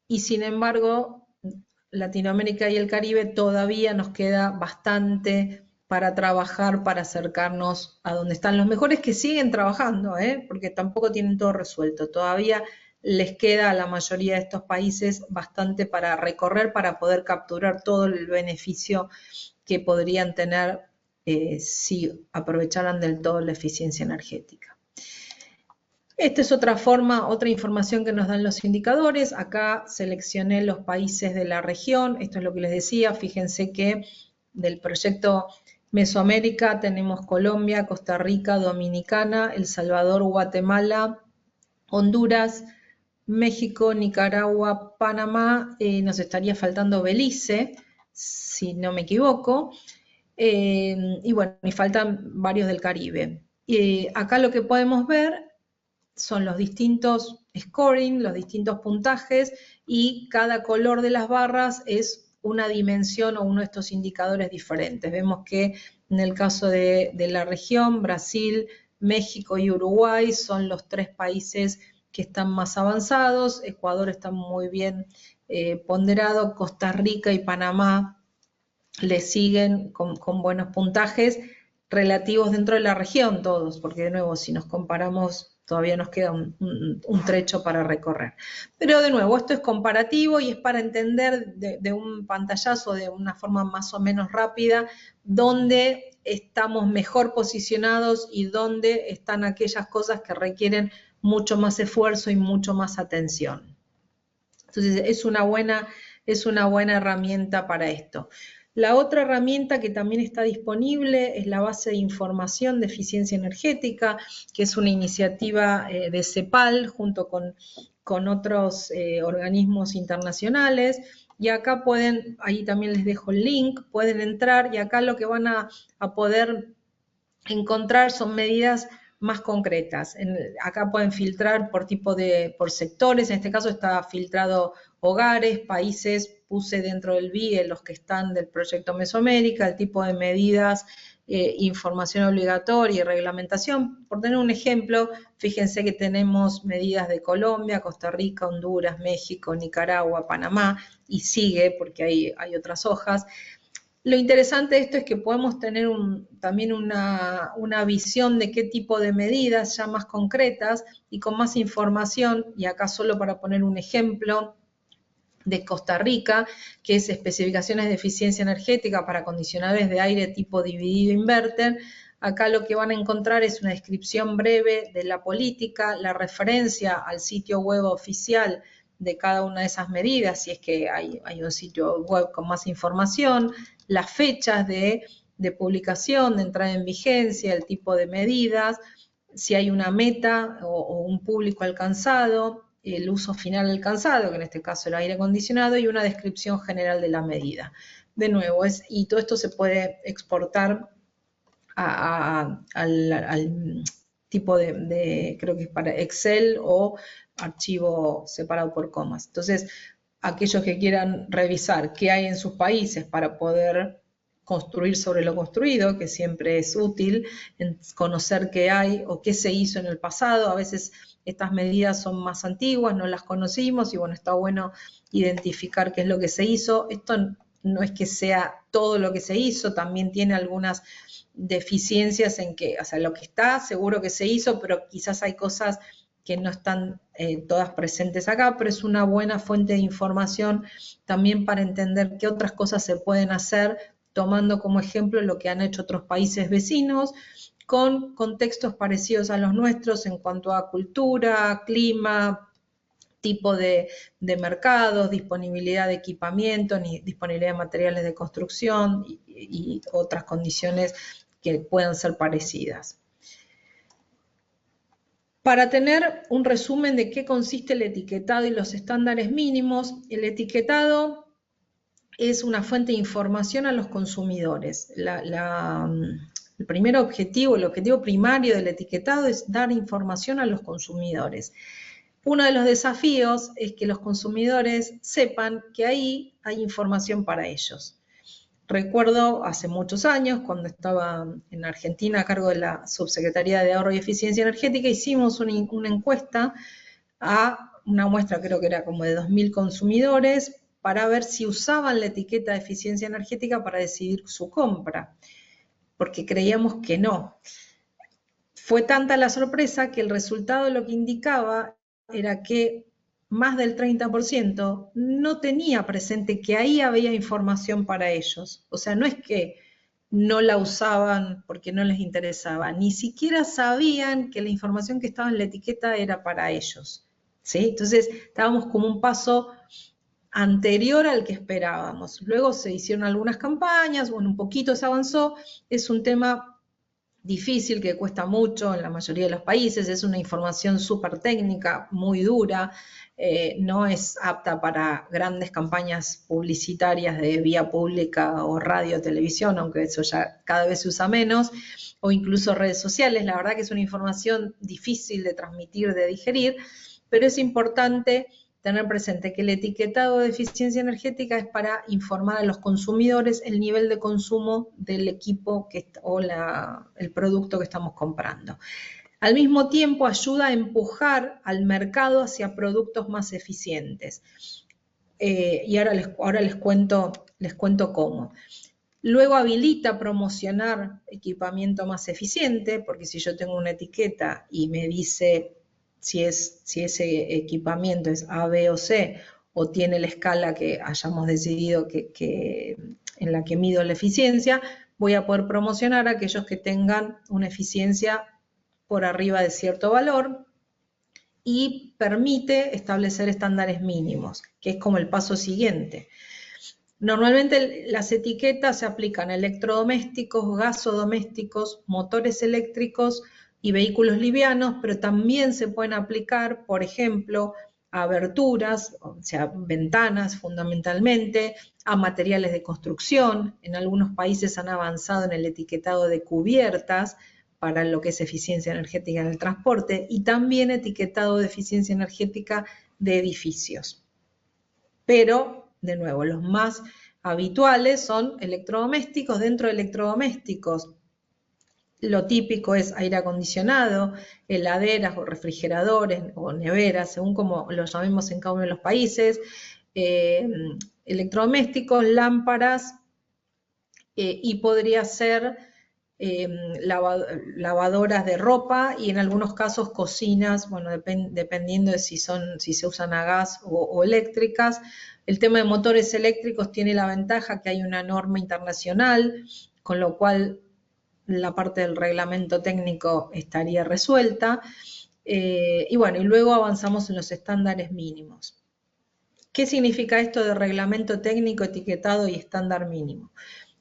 y sin embargo Latinoamérica y el Caribe todavía nos queda bastante para trabajar, para acercarnos a donde están los mejores, que siguen trabajando, porque tampoco tienen todo resuelto. Todavía les queda a la mayoría de estos países bastante para recorrer, para poder capturar todo el beneficio que podrían tener si aprovecharan del todo la eficiencia energética. Esta es otra forma, otra información que nos dan los indicadores. Acá seleccioné los países de la región. Esto es lo que les decía. Fíjense que del proyecto Mesoamérica tenemos Colombia, Costa Rica, Dominicana, El Salvador, Guatemala, Honduras, México, Nicaragua, Panamá. Nos estaría faltando Belice, si no me equivoco. Y bueno, me faltan varios del Caribe. Acá lo que podemos ver son los distintos scoring, los distintos puntajes, y cada color de las barras es una dimensión o uno de estos indicadores diferentes. Vemos que en el caso de la región, Brasil, México y Uruguay son los 3 países que están más avanzados. Ecuador está muy bien ponderado, Costa Rica y Panamá le siguen con buenos puntajes relativos dentro de la región todos, porque de nuevo, si nos comparamos todavía nos queda un trecho para recorrer. Pero de nuevo, esto es comparativo y es para entender de un pantallazo, de una forma más o menos rápida, dónde estamos mejor posicionados y dónde están aquellas cosas que requieren mucho más esfuerzo y mucho más atención. Entonces, es una buena herramienta para esto. La otra herramienta que también está disponible es la base de información de eficiencia energética, que es una iniciativa de CEPAL junto con otros organismos internacionales. Y acá pueden, ahí también les dejo el link, pueden entrar y acá lo que van a poder encontrar son medidas más concretas. Acá pueden filtrar por por sectores, en este caso está filtrado hogares, países, puse dentro del BIE los que están del proyecto Mesoamérica, el tipo de medidas, información obligatoria y reglamentación. Por tener un ejemplo, fíjense que tenemos medidas de Colombia, Costa Rica, Honduras, México, Nicaragua, Panamá, y sigue porque hay otras hojas. Lo interesante de esto es que podemos tener también una visión de qué tipo de medidas ya más concretas y con más información, y acá solo para poner un ejemplo de Costa Rica, que es especificaciones de eficiencia energética para acondicionadores de aire tipo dividido inverter. Acá lo que van a encontrar es una descripción breve de la política, la referencia al sitio web oficial de cada una de esas medidas, si es que hay un sitio web con más información, las fechas de publicación, de entrada en vigencia, el tipo de medidas, si hay una meta o un público alcanzado, el uso final alcanzado, que en este caso el aire acondicionado, y una descripción general de la medida. De nuevo, y todo esto se puede exportar al tipo creo que es para Excel o archivo separado por comas. Entonces, aquellos que quieran revisar qué hay en sus países para poder construir sobre lo construido, que siempre es útil, en conocer qué hay o qué se hizo en el pasado. A veces estas medidas son más antiguas, no las conocimos y bueno, está bueno identificar qué es lo que se hizo. Esto no es que sea todo lo que se hizo, también tiene algunas deficiencias en que, o sea, lo que está seguro que se hizo, pero quizás hay cosas que no están todas presentes acá, pero es una buena fuente de información también para entender qué otras cosas se pueden hacer, tomando como ejemplo lo que han hecho otros países vecinos, con contextos parecidos a los nuestros en cuanto a cultura, clima, tipo de mercados, disponibilidad de equipamiento, disponibilidad de materiales de construcción y otras condiciones que puedan ser parecidas. Para tener un resumen de qué consiste el etiquetado y los estándares mínimos, el etiquetado es una fuente de información a los consumidores. El primer objetivo, el objetivo primario del etiquetado es dar información a los consumidores. Uno de los desafíos es que los consumidores sepan que ahí hay información para ellos. Recuerdo hace muchos años, cuando estaba en Argentina a cargo de la Subsecretaría de Ahorro y Eficiencia Energética, hicimos una encuesta a una muestra, creo que era como de 2.000 consumidores, para ver si usaban la etiqueta de eficiencia energética para decidir su compra, porque creíamos que no. Fue tanta la sorpresa que el resultado lo que indicaba era que más del 30% no tenía presente que ahí había información para ellos. O sea, no es que no la usaban porque no les interesaba, ni siquiera sabían que la información que estaba en la etiqueta era para ellos, ¿sí? Entonces, estábamos como un paso anterior al que esperábamos. Luego se hicieron algunas campañas, bueno, un poquito se avanzó, es un tema difícil, que cuesta mucho en la mayoría de los países, es una información súper técnica, muy dura, no es apta para grandes campañas publicitarias de vía pública o radio, televisión, aunque eso ya cada vez se usa menos, o incluso redes sociales. La verdad que es una información difícil de transmitir, de digerir, pero es importante tener presente que el etiquetado de eficiencia energética es para informar a los consumidores el nivel de consumo del equipo o el producto que estamos comprando. Al mismo tiempo ayuda a empujar al mercado hacia productos más eficientes. Y ahora les cuento cómo. Luego habilita promocionar equipamiento más eficiente, porque si yo tengo una etiqueta y me dice si ese equipamiento es A, B o C, o tiene la escala que hayamos decidido en la que mido la eficiencia, voy a poder promocionar a aquellos que tengan una eficiencia por arriba de cierto valor, y permite establecer estándares mínimos, que es como el paso siguiente. Normalmente las etiquetas se aplican a electrodomésticos, gasodomésticos, motores eléctricos y vehículos livianos, pero también se pueden aplicar, por ejemplo, a aberturas, o sea, ventanas fundamentalmente, a materiales de construcción. En algunos países han avanzado en el etiquetado de cubiertas para lo que es eficiencia energética en el transporte, y también etiquetado de eficiencia energética de edificios. Pero, de nuevo, los más habituales son electrodomésticos. Dentro de electrodomésticos, lo típico es aire acondicionado, heladeras o refrigeradores o neveras, según como lo llamemos en cada uno de los países, electrodomésticos, lámparas, y podría ser lavadoras de ropa, y en algunos casos cocinas, bueno, dependiendo de si se usan a gas o eléctricas. El tema de motores eléctricos tiene la ventaja que hay una norma internacional, con lo cual la parte del reglamento técnico estaría resuelta. Y bueno, y luego avanzamos en los estándares mínimos. ¿Qué significa esto de reglamento técnico, etiquetado y estándar mínimo?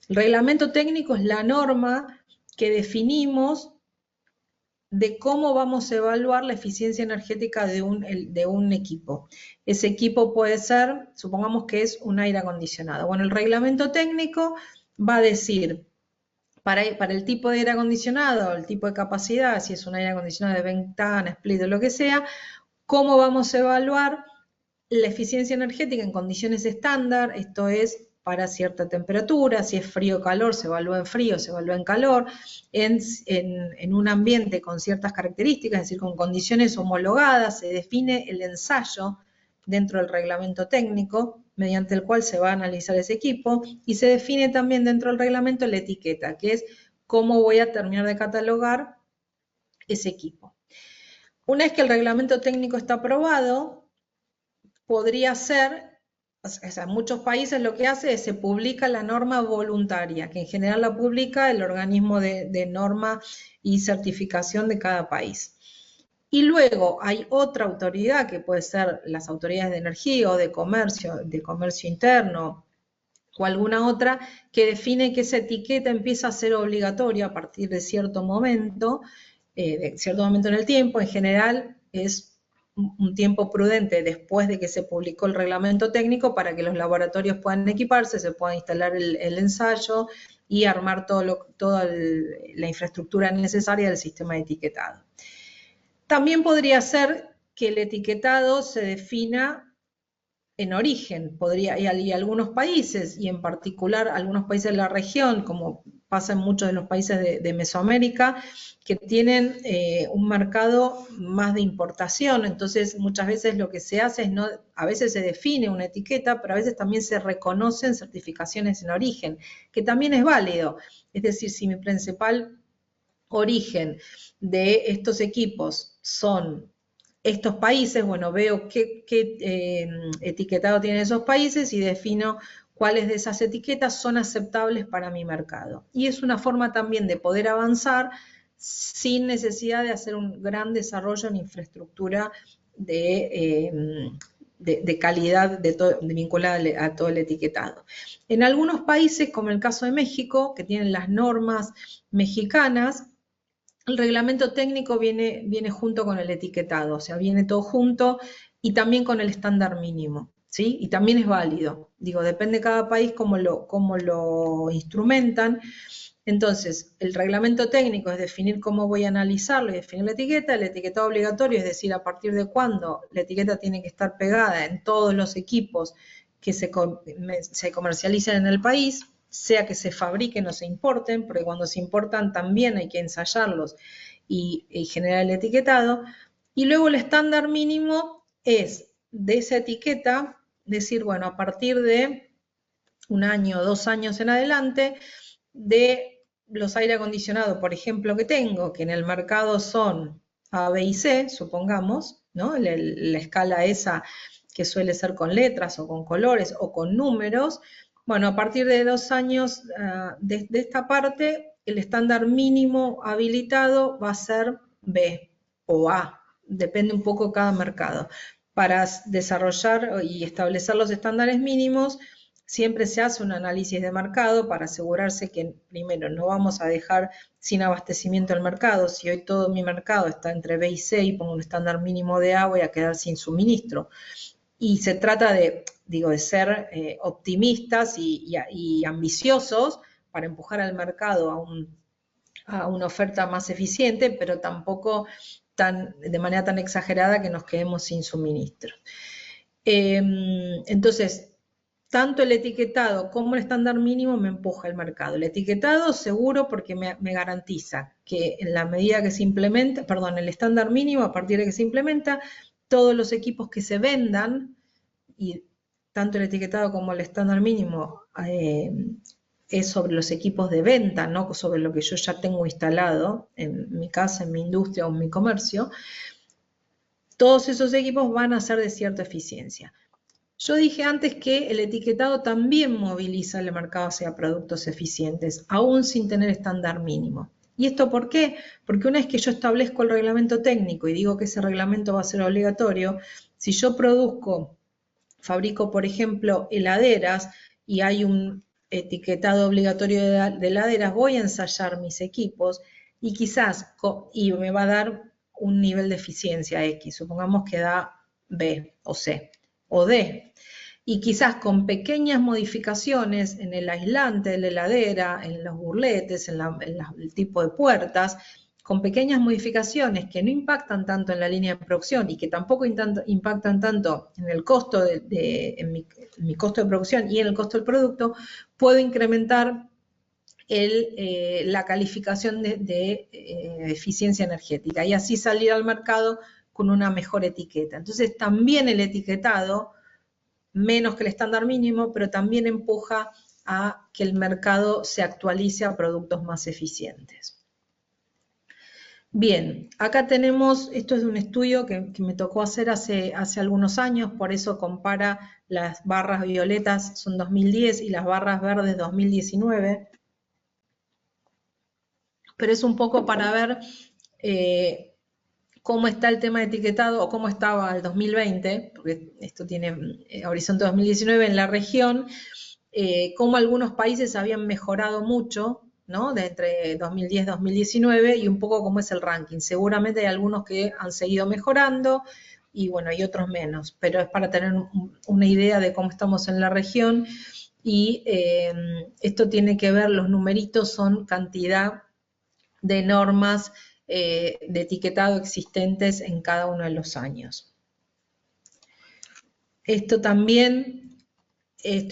El reglamento técnico es la norma que definimos de cómo vamos a evaluar la eficiencia energética de un equipo. Ese equipo puede ser, supongamos que es un aire acondicionado. Bueno, el reglamento técnico va a decir, para el tipo de aire acondicionado, el tipo de capacidad, si es un aire acondicionado de ventana, split o lo que sea, cómo vamos a evaluar la eficiencia energética en condiciones estándar. Esto es para cierta temperatura, si es frío o calor, se evalúa en frío, se evalúa en calor, en un ambiente con ciertas características, es decir, con condiciones homologadas, se define el ensayo dentro del reglamento técnico, mediante el cual se va a analizar ese equipo, y se define también dentro del reglamento la etiqueta, que es cómo voy a terminar de catalogar ese equipo. Una vez que el reglamento técnico está aprobado, podría ser, o sea, en muchos países lo que hace es se publica la norma voluntaria, que en general la publica el organismo de norma y certificación de cada país. Y luego hay otra autoridad, que puede ser las autoridades de energía o de comercio interno, o alguna otra, que define que esa etiqueta empieza a ser obligatoria a partir de cierto momento en el tiempo. En general es un tiempo prudente después de que se publicó el reglamento técnico, para que los laboratorios puedan equiparse, se pueda instalar el ensayo y armar toda la infraestructura necesaria del sistema de etiquetado. También podría ser que el etiquetado se defina en origen, y algunos países, y en particular algunos países de la región, como pasa en muchos de los países de Mesoamérica, que tienen un mercado más de importación. Entonces muchas veces lo que se hace es, a veces se define una etiqueta, pero a veces también se reconocen certificaciones en origen, que también es válido. Es decir, si mi principal origen de estos equipos son estos países, bueno, veo qué etiquetado tienen esos países y defino cuáles de esas etiquetas son aceptables para mi mercado. Y es una forma también de poder avanzar sin necesidad de hacer un gran desarrollo en infraestructura de calidad vinculada a todo el etiquetado. En algunos países, como el caso de México, que tienen las normas mexicanas, el reglamento técnico viene junto con el etiquetado, o sea, viene todo junto, y también con el estándar mínimo, ¿sí? Y también es válido. Digo, depende de cada país cómo lo instrumentan. Entonces, el reglamento técnico es definir cómo voy a analizarlo y definir la etiqueta. El etiquetado obligatorio es decir a partir de cuándo la etiqueta tiene que estar pegada en todos los equipos que se comercialicen en el país, sea que se fabriquen o se importen, porque cuando se importan también hay que ensayarlos y generar el etiquetado. Y luego el estándar mínimo es de esa etiqueta decir, bueno, a partir de un año o 2 años en adelante, de los aire acondicionados, por ejemplo, que tengo, que en el mercado son A, B y C, supongamos, ¿no? La escala esa que suele ser con letras o con colores o con números. Bueno, a partir de 2 años de esta parte, el estándar mínimo habilitado va a ser B o A, depende un poco de cada mercado. Para desarrollar y establecer los estándares mínimos, siempre se hace un análisis de mercado para asegurarse que, primero, no vamos a dejar sin abastecimiento el mercado. Si hoy todo mi mercado está entre B y C y pongo un estándar mínimo de A, voy a quedar sin suministro. Y se trata de ser optimistas y ambiciosos para empujar al mercado a una oferta más eficiente, pero tampoco de manera tan exagerada que nos quedemos sin suministro. Entonces, tanto el etiquetado como el estándar mínimo me empuja el mercado. El etiquetado seguro porque me garantiza que en la medida que se implementa, perdón, el estándar mínimo a partir de que se implementa, todos los equipos que se vendan, y tanto el etiquetado como el estándar mínimo es sobre los equipos de venta, no sobre lo que yo ya tengo instalado en mi casa, en mi industria o en mi comercio, todos esos equipos van a ser de cierta eficiencia. Yo dije antes que el etiquetado también moviliza el mercado hacia productos eficientes, aún sin tener estándar mínimo. ¿Y esto por qué? Porque una vez que yo establezco el reglamento técnico y digo que ese reglamento va a ser obligatorio, si yo fabrico, por ejemplo, heladeras y hay un etiquetado obligatorio de heladeras, voy a ensayar mis equipos y quizás me va a dar un nivel de eficiencia X, supongamos que da B o C o D, y quizás con pequeñas modificaciones en el aislante de la heladera, en los burletes, en el tipo de puertas, con pequeñas modificaciones que no impactan tanto en la línea de producción y que tampoco impactan tanto en el costo en mi costo de producción y en el costo del producto, puedo incrementar la calificación de eficiencia energética y así salir al mercado con una mejor etiqueta. Entonces también el etiquetado, menos que el estándar mínimo, pero también empuja a que el mercado se actualice a productos más eficientes. Bien, acá tenemos, esto es de un estudio que me tocó hacer hace algunos años, por eso compara las barras violetas son 2010 y las barras verdes 2019, pero es un poco para ver cómo está el tema de etiquetado o cómo estaba el 2020, porque esto tiene horizonte 2019 en la región, cómo algunos países habían mejorado mucho, ¿no? De entre 2010 y 2019 y un poco cómo es el ranking. Seguramente hay algunos que han seguido mejorando y bueno, hay otros menos, pero es para tener una idea de cómo estamos en la región y esto tiene que ver, los numeritos son cantidad de normas de etiquetado existentes en cada uno de los años. Esto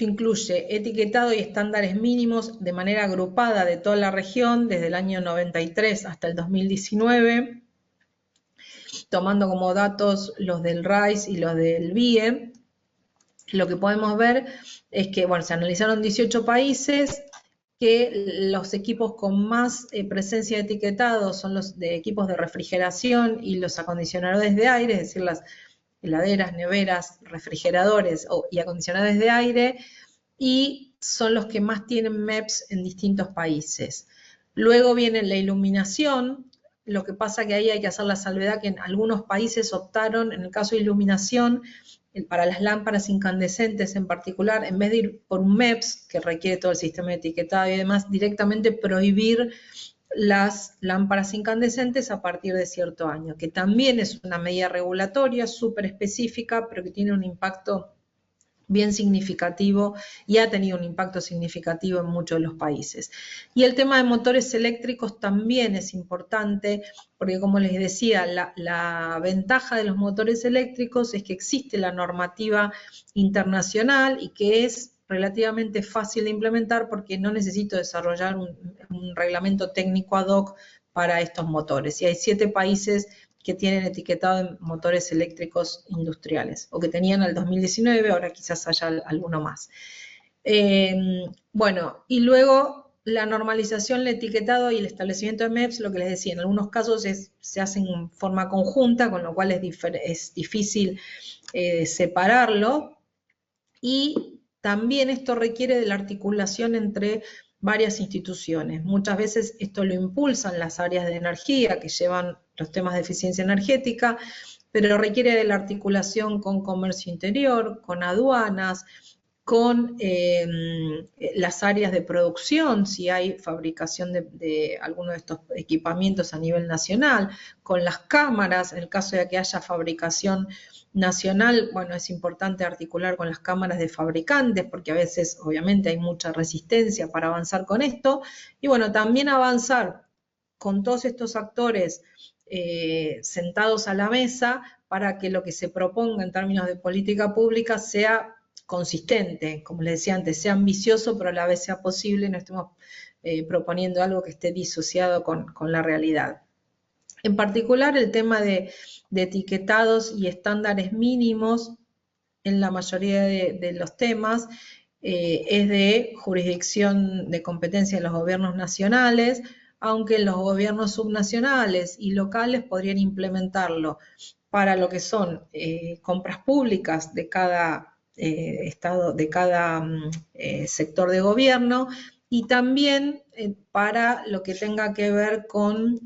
incluye etiquetado y estándares mínimos de manera agrupada de toda la región desde el año 93 hasta el 2019, tomando como datos los del RISE y los del BIE. Lo que podemos ver es que, bueno, se analizaron 18 países, que los equipos con más presencia de etiquetado son los de equipos de refrigeración y los acondicionadores de aire, es decir, las heladeras, neveras, refrigeradores y acondicionadores de aire, y son los que más tienen MEPS en distintos países. Luego viene la iluminación, lo que pasa que ahí hay que hacer la salvedad que en algunos países optaron, en el caso de iluminación, para las lámparas incandescentes en particular, en vez de ir por un MEPS, que requiere todo el sistema de etiquetado y demás, directamente prohibir las lámparas incandescentes a partir de cierto año, que también es una medida regulatoria súper específica, pero que tiene un impacto bien significativo y ha tenido un impacto significativo en muchos de los países. Y el tema de motores eléctricos también es importante, porque como les decía, la ventaja de los motores eléctricos es que existe la normativa internacional y que es relativamente fácil de implementar porque no necesito desarrollar un reglamento técnico ad hoc para estos motores. Y hay 7 países que tienen etiquetado en motores eléctricos industriales, o que tenían al 2019, ahora quizás haya alguno más. Bueno, y luego la normalización, el etiquetado y el establecimiento de MEPS, lo que les decía, en algunos casos se hacen en forma conjunta, con lo cual es difícil separarlo, y también esto requiere de la articulación entre varias instituciones. Muchas veces esto lo impulsan las áreas de energía que llevan los temas de eficiencia energética, pero requiere de la articulación con comercio interior, con aduanas, con las áreas de producción, si hay fabricación de alguno de estos equipamientos a nivel nacional, con las cámaras, en el caso de que haya fabricación nacional, bueno, es importante articular con las cámaras de fabricantes, porque a veces, obviamente, hay mucha resistencia para avanzar con esto, y bueno, también avanzar con todos estos actores sentados a la mesa para que lo que se proponga en términos de política pública sea consistente, como les decía antes, sea ambicioso, pero a la vez sea posible, no estemos proponiendo algo que esté disociado con la realidad. En particular, el tema de etiquetados y estándares mínimos en la mayoría de los temas es de jurisdicción de competencia de los gobiernos nacionales, aunque los gobiernos subnacionales y locales podrían implementarlo para lo que son compras públicas de cada estado, de cada sector de gobierno, y también para lo que tenga que ver con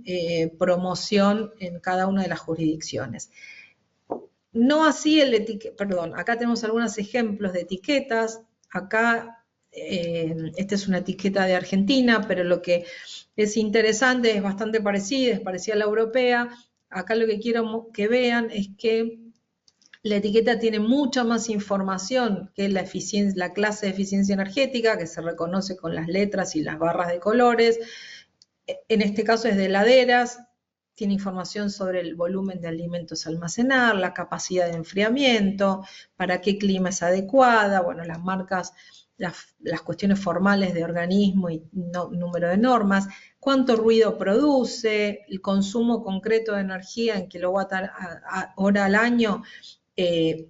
promoción en cada una de las jurisdicciones. No así el perdón, acá tenemos algunos ejemplos de etiquetas. Acá, esta es una etiqueta de Argentina, pero lo que es interesante, es bastante parecida, es parecida a la europea. Acá lo que quiero que vean es que la etiqueta tiene mucha más información que la clase de eficiencia energética, que se reconoce con las letras y las barras de colores. En este caso es de heladeras, tiene información sobre el volumen de alimentos a almacenar, la capacidad de enfriamiento, para qué clima es adecuada, bueno, las marcas, las cuestiones formales de organismo y número de normas, cuánto ruido produce, el consumo concreto de energía en kilowatt hora al año,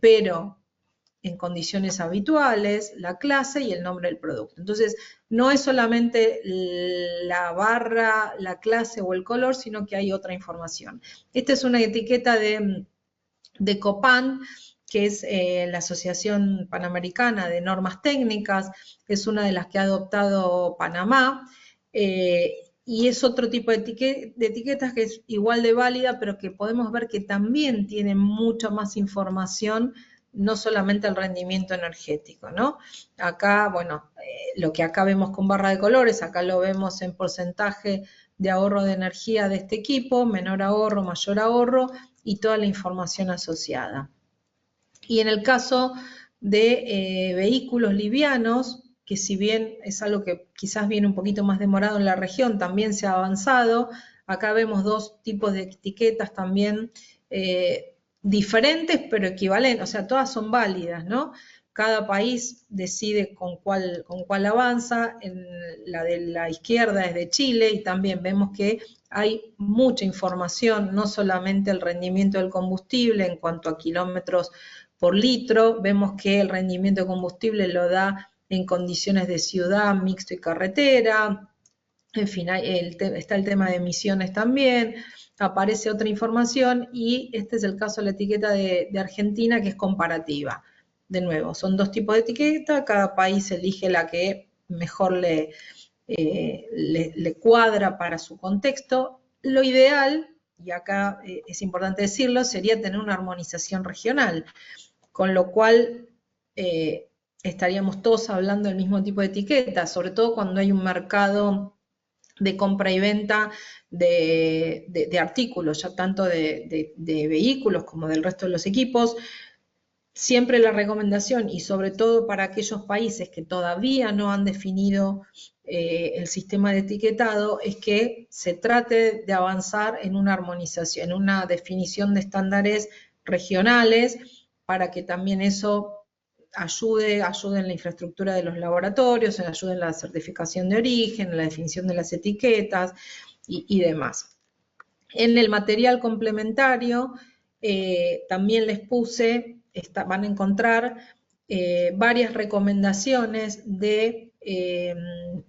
pero en condiciones habituales, la clase y el nombre del producto. Entonces, no es solamente la barra, la clase o el color, sino que hay otra información. Esta es una etiqueta de Copan, que es la Asociación Panamericana de Normas Técnicas, es una de las que ha adoptado Panamá, y es otro tipo de etiquetas que es igual de válida, pero que podemos ver que también tiene mucha más información, no solamente el rendimiento energético, ¿no? Acá, bueno, lo que acá vemos con barra de colores, acá lo vemos en porcentaje de ahorro de energía de este equipo, menor ahorro, mayor ahorro, y toda la información asociada. Y en el caso de vehículos livianos, que si bien es algo que quizás viene un poquito más demorado en la región, también se ha avanzado. Acá vemos dos tipos de etiquetas también diferentes, pero equivalentes, o sea, todas son válidas, ¿no? Cada país decide con cuál avanza. En la de la izquierda es de Chile, y también vemos que hay mucha información, no solamente el rendimiento del combustible en cuanto a kilómetros por litro, vemos que el rendimiento de combustible lo da en condiciones de ciudad, mixto y carretera, en fin, está el tema de emisiones también, aparece otra información, y este es el caso de la etiqueta de Argentina, que es comparativa. De nuevo, son dos tipos de etiqueta, cada país elige la que mejor le cuadra para su contexto. Lo ideal, y acá es importante decirlo, sería tener una armonización regional, con lo cual estaríamos todos hablando del mismo tipo de etiqueta, sobre todo cuando hay un mercado de compra y venta de artículos, ya tanto de vehículos como del resto de los equipos. Siempre la recomendación, y sobre todo para aquellos países que todavía no han definido el sistema de etiquetado, es que se trate de avanzar en una armonización, en una definición de estándares regionales, para que también eso ayude en la infraestructura de los laboratorios, ayude en la certificación de origen, en la definición de las etiquetas y demás. En el material complementario también les puse, van a encontrar varias recomendaciones de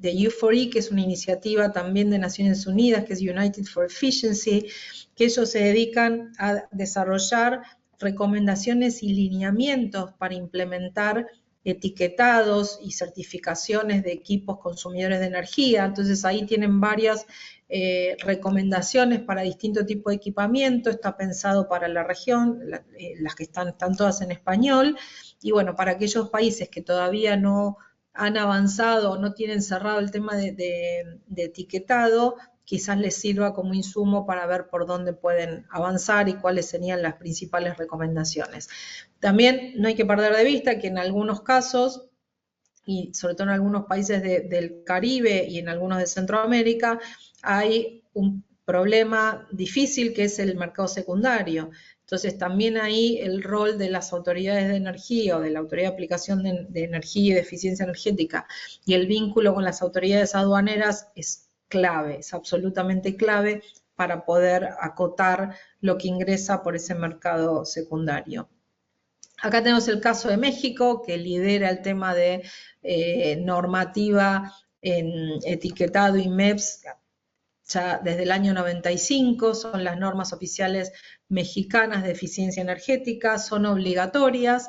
U4E, que es una iniciativa también de Naciones Unidas, que es United for Efficiency, que ellos se dedican a desarrollar recomendaciones y lineamientos para implementar etiquetados y certificaciones de equipos consumidores de energía. Entonces ahí tienen varias recomendaciones para distintos tipos de equipamiento. Está pensado para la región, las que están todas en español, y bueno, para aquellos países que todavía no han avanzado o no tienen cerrado el tema de etiquetado, quizás les sirva como insumo para ver por dónde pueden avanzar y cuáles serían las principales recomendaciones. También no hay que perder de vista que en algunos casos, y sobre todo en algunos países del Caribe y en algunos de Centroamérica, hay un problema difícil que es el mercado secundario. Entonces también ahí el rol de las autoridades de energía o de la Autoridad de Aplicación de Energía y de Eficiencia Energética y el vínculo con las autoridades aduaneras es clave, es absolutamente clave para poder acotar lo que ingresa por ese mercado secundario. Acá tenemos el caso de México, que lidera el tema de normativa en etiquetado y MEPS ya desde el año 95, son las normas oficiales mexicanas de eficiencia energética, son obligatorias,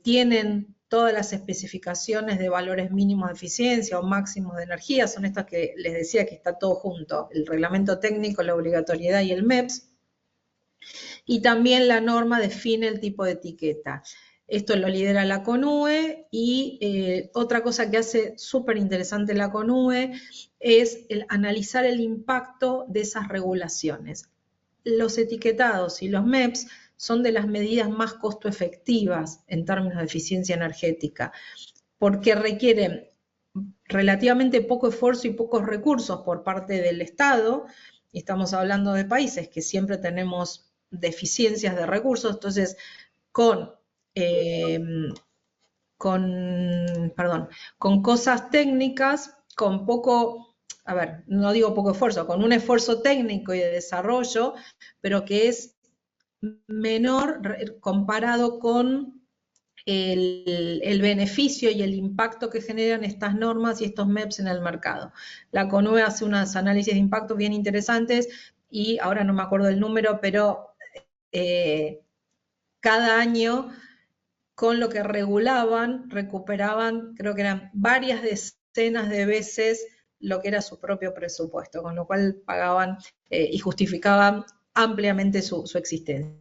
tienen todas las especificaciones de valores mínimos de eficiencia o máximos de energía, son estas que les decía que está todo junto, el reglamento técnico, la obligatoriedad y el MEPS. Y también la norma define el tipo de etiqueta. Esto lo lidera la CONUE y otra cosa que hace súper interesante la CONUE es analizar el impacto de esas regulaciones. Los etiquetados y los MEPS son de las medidas más costo efectivas en términos de eficiencia energética, porque requieren relativamente poco esfuerzo y pocos recursos por parte del Estado. Estamos hablando de países que siempre tenemos deficiencias de recursos, entonces con cosas técnicas, con poco, a ver, no digo poco esfuerzo, con un esfuerzo técnico y de desarrollo, pero que es menor comparado con el beneficio y el impacto que generan estas normas y estos MEPS en el mercado. La CONUE hace unos análisis de impacto bien interesantes y ahora no me acuerdo el número, pero cada año con lo que regulaban, recuperaban, creo que eran varias decenas de veces lo que era su propio presupuesto, con lo cual pagaban y justificaban ampliamente su existencia.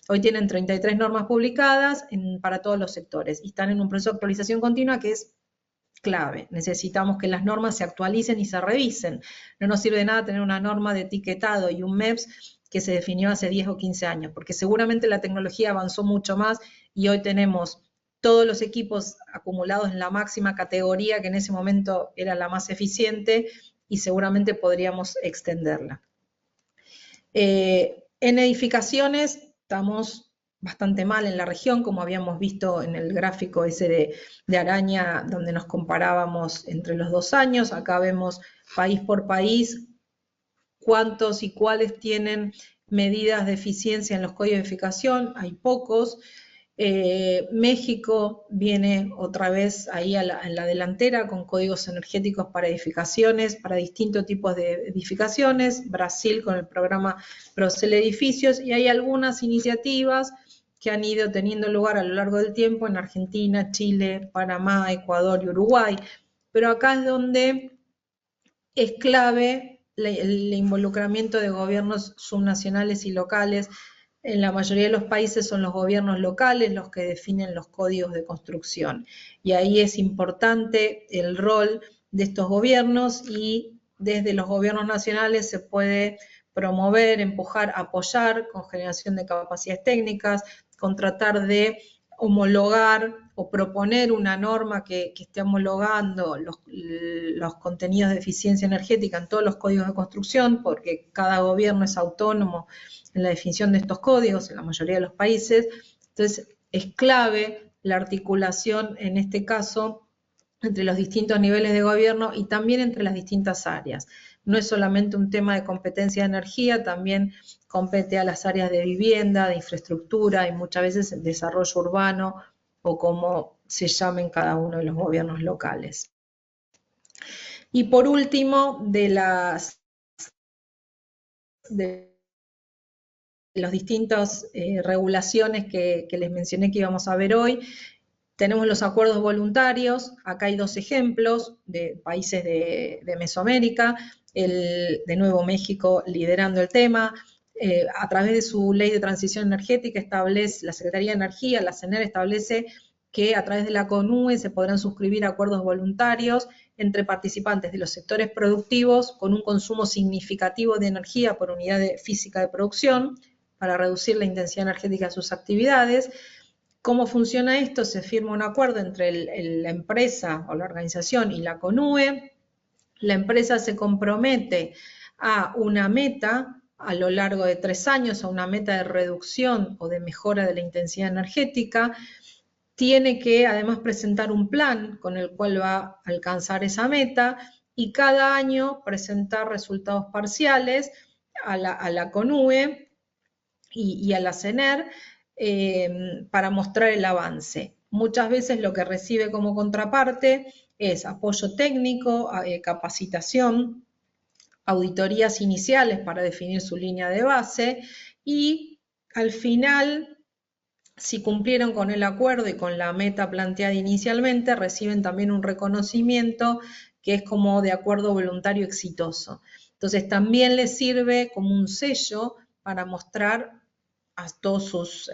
Hoy tienen 33 normas publicadas para todos los sectores y están en un proceso de actualización continua que es clave. Necesitamos que las normas se actualicen y se revisen. No nos sirve de nada tener una norma de etiquetado y un MEPS que se definió hace 10 o 15 años, porque seguramente la tecnología avanzó mucho más y hoy tenemos todos los equipos acumulados en la máxima categoría que en ese momento era la más eficiente y seguramente podríamos extenderla. En edificaciones estamos bastante mal en la región, como habíamos visto en el gráfico ese de Araña, donde nos comparábamos entre los 2 años. Acá vemos país por país cuántos y cuáles tienen medidas de eficiencia en los códigos de edificación. Hay pocos. México viene otra vez ahí en la delantera con códigos energéticos para edificaciones, para distintos tipos de edificaciones. Brasil con el programa Procel Edificios, y hay algunas iniciativas que han ido teniendo lugar a lo largo del tiempo en Argentina, Chile, Panamá, Ecuador y Uruguay. Pero acá es donde es clave el involucramiento de gobiernos subnacionales y locales. En la mayoría de los países son los gobiernos locales los que definen los códigos de construcción. Y ahí es importante el rol de estos gobiernos y desde los gobiernos nacionales se puede promover, empujar, apoyar con generación de capacidades técnicas, con tratar de homologar o proponer una norma que esté homologando los contenidos de eficiencia energética en todos los códigos de construcción, porque cada gobierno es autónomo en la definición de estos códigos en la mayoría de los países. Entonces es clave la articulación en este caso entre los distintos niveles de gobierno y también entre las distintas áreas. no es solamente un tema de competencia de energía, también compete a las áreas de vivienda, de infraestructura y muchas veces desarrollo urbano o como se llame en cada uno de los gobiernos locales. Y por último, de las distintas regulaciones que les mencioné que íbamos a ver hoy, tenemos los acuerdos voluntarios. Acá hay dos ejemplos de países de Mesoamérica, de nuevo México liderando el tema. A través de su ley de transición energética establece, la Secretaría de Energía, la CENER, establece que a través de la CONUE se podrán suscribir acuerdos voluntarios entre participantes de los sectores productivos con un consumo significativo de energía por unidad física de producción para reducir la intensidad energética de sus actividades. ¿Cómo funciona esto? Se firma un acuerdo entre la empresa o la organización y la CONUE. La empresa se compromete a una meta a lo largo de 3 años, a una meta de reducción o de mejora de la intensidad energética. Tiene que además presentar un plan con el cual va a alcanzar esa meta y cada año presentar resultados parciales a la CONUE y a la CENER para mostrar el avance. Muchas veces lo que recibe como contraparte es apoyo técnico, capacitación, auditorías iniciales para definir su línea de base y al final, si cumplieron con el acuerdo y con la meta planteada inicialmente, reciben también un reconocimiento que es como de acuerdo voluntario exitoso. Entonces también les sirve como un sello para mostrar a todos sus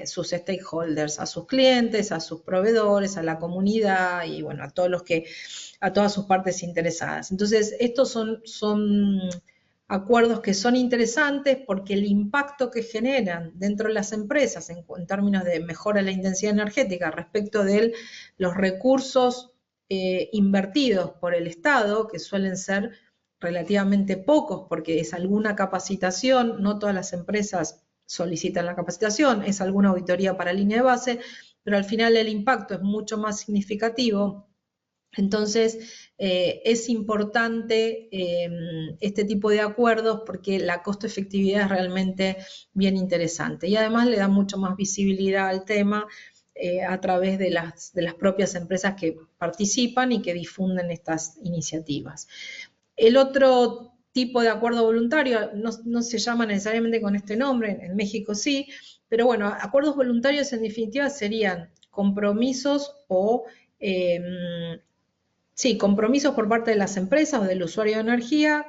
stakeholders, a sus clientes, a sus proveedores, a la comunidad y bueno, a todas sus partes interesadas. Entonces, estos son acuerdos que son interesantes porque el impacto que generan dentro de las empresas en términos de mejora de la intensidad energética respecto de los recursos invertidos por el Estado, que suelen ser relativamente pocos porque es alguna capacitación, no todas las empresas solicitan la capacitación, es alguna auditoría para línea de base, pero al final el impacto es mucho más significativo. Entonces, es importante este tipo de acuerdos porque la costo-efectividad es realmente bien interesante y además le da mucho más visibilidad al tema a través de las propias empresas que participan y que difunden estas iniciativas. El otro tipo de acuerdo voluntario no se llama necesariamente con este nombre, en México sí, pero bueno, acuerdos voluntarios en definitiva serían compromisos o compromisos por parte de las empresas o del usuario de energía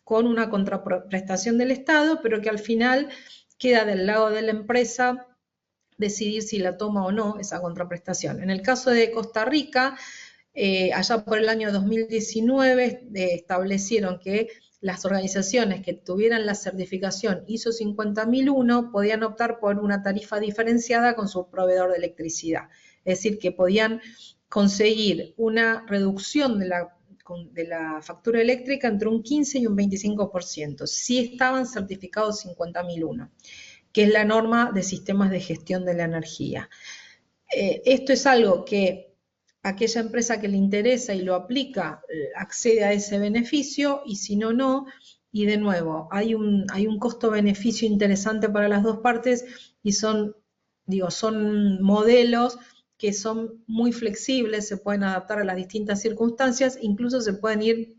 con una contraprestación del Estado, pero que al final queda del lado de la empresa decidir si la toma o no esa contraprestación. En el caso de Costa Rica, allá por el año 2019 establecieron que las organizaciones que tuvieran la certificación ISO 50001 podían optar por una tarifa diferenciada con su proveedor de electricidad. Es decir, que podían conseguir una reducción de la factura eléctrica entre un 15 y un 25%, si estaban certificados 50001, que es la norma de sistemas de gestión de la energía. Esto es algo que aquella empresa que le interesa y lo aplica accede a ese beneficio y si no, no. Y de nuevo, hay un costo-beneficio interesante para las dos partes y son modelos que son muy flexibles, se pueden adaptar a las distintas circunstancias, incluso se pueden ir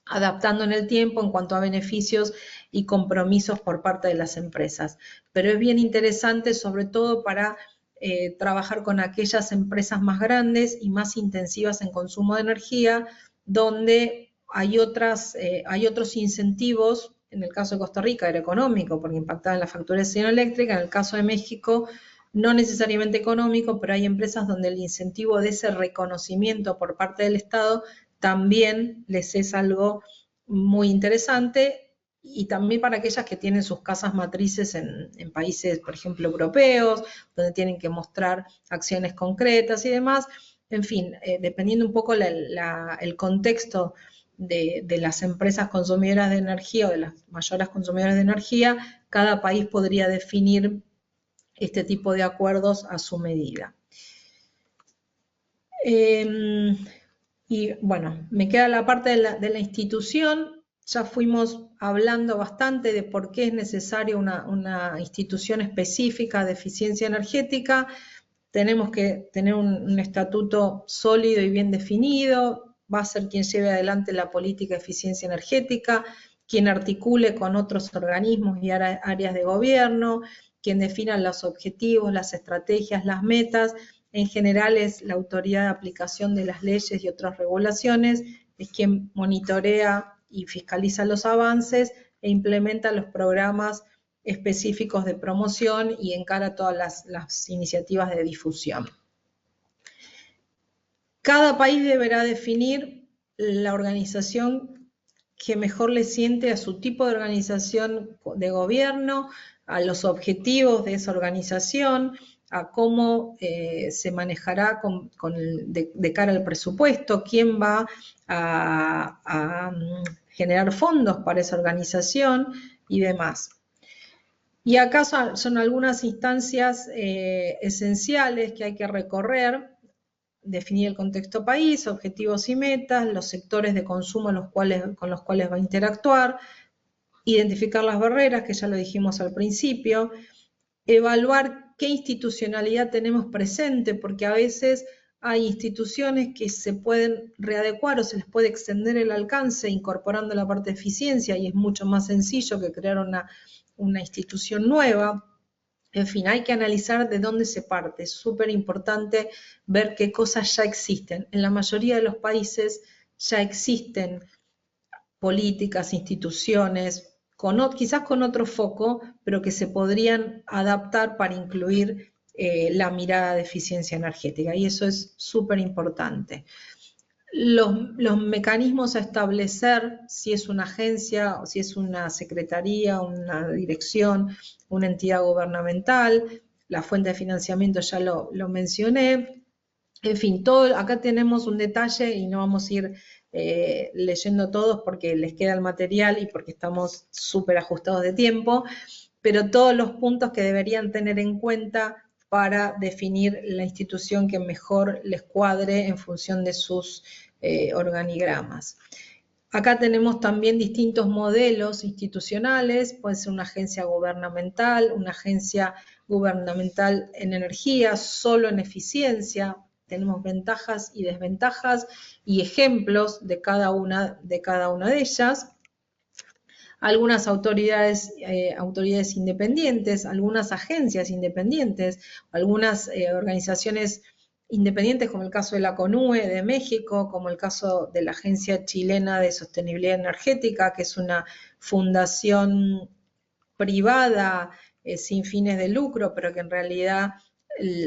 adaptando en el tiempo en cuanto a beneficios y compromisos por parte de las empresas. Pero es bien interesante, sobre todo para trabajar con aquellas empresas más grandes y más intensivas en consumo de energía, donde hay otros incentivos. En el caso de Costa Rica era económico, porque impactaba en la facturación eléctrica. En el caso de México, no necesariamente económico, pero hay empresas donde el incentivo de ese reconocimiento por parte del Estado también les es algo muy interesante, y también para aquellas que tienen sus casas matrices en países, por ejemplo, europeos, donde tienen que mostrar acciones concretas y demás. En fin, dependiendo un poco el contexto de las empresas consumidoras de energía o de las mayores consumidoras de energía, cada país podría definir este tipo de acuerdos a su medida. Y bueno, me queda la parte de la institución. ya fuimos hablando bastante de por qué es necesaria una institución específica de eficiencia energética. Tenemos que tener un estatuto sólido y bien definido, va a ser quien lleve adelante la política de eficiencia energética, quien articule con otros organismos y áreas de gobierno, quien defina los objetivos, las estrategias, las metas. En general es la autoridad de aplicación de las leyes y otras regulaciones, es quien monitorea y fiscaliza los avances e implementa los programas específicos de promoción y encara todas las iniciativas de difusión. Cada país deberá definir la organización que mejor le siente a su tipo de organización de gobierno, a los objetivos de esa organización, a cómo se manejará de cara al presupuesto, quién va a generar fondos para esa organización y demás. Y acá son algunas instancias esenciales que hay que recorrer: definir el contexto país, objetivos y metas, los sectores de consumo con los cuales va a interactuar, identificar las barreras, que ya lo dijimos al principio, evaluar qué institucionalidad tenemos presente, porque a veces hay instituciones que se pueden readecuar o se les puede extender el alcance incorporando la parte de eficiencia, y es mucho más sencillo que crear una institución nueva. En fin, hay que analizar de dónde se parte. Es súper importante ver qué cosas ya existen. En la mayoría de los países ya existen políticas, instituciones, quizás con otro foco, pero que se podrían adaptar para incluir la mirada de eficiencia energética, y eso es súper importante. Los mecanismos a establecer, si es una agencia o si es una secretaría, una dirección, una entidad gubernamental, la fuente de financiamiento ya lo mencioné. En fin, acá tenemos un detalle y no vamos a ir leyendo todos porque les queda el material y porque estamos súper ajustados de tiempo, pero todos los puntos que deberían tener en cuenta para definir la institución que mejor les cuadre en función de sus organigramas. Acá tenemos también distintos modelos institucionales, puede ser una agencia gubernamental en energía, solo en eficiencia. Tenemos ventajas y desventajas y ejemplos de cada una de ellas. Algunas autoridades independientes, algunas agencias independientes, algunas organizaciones independientes, como el caso de la CONUE de México, como el caso de la Agencia Chilena de Sostenibilidad Energética, que es una fundación privada sin fines de lucro, pero que en realidad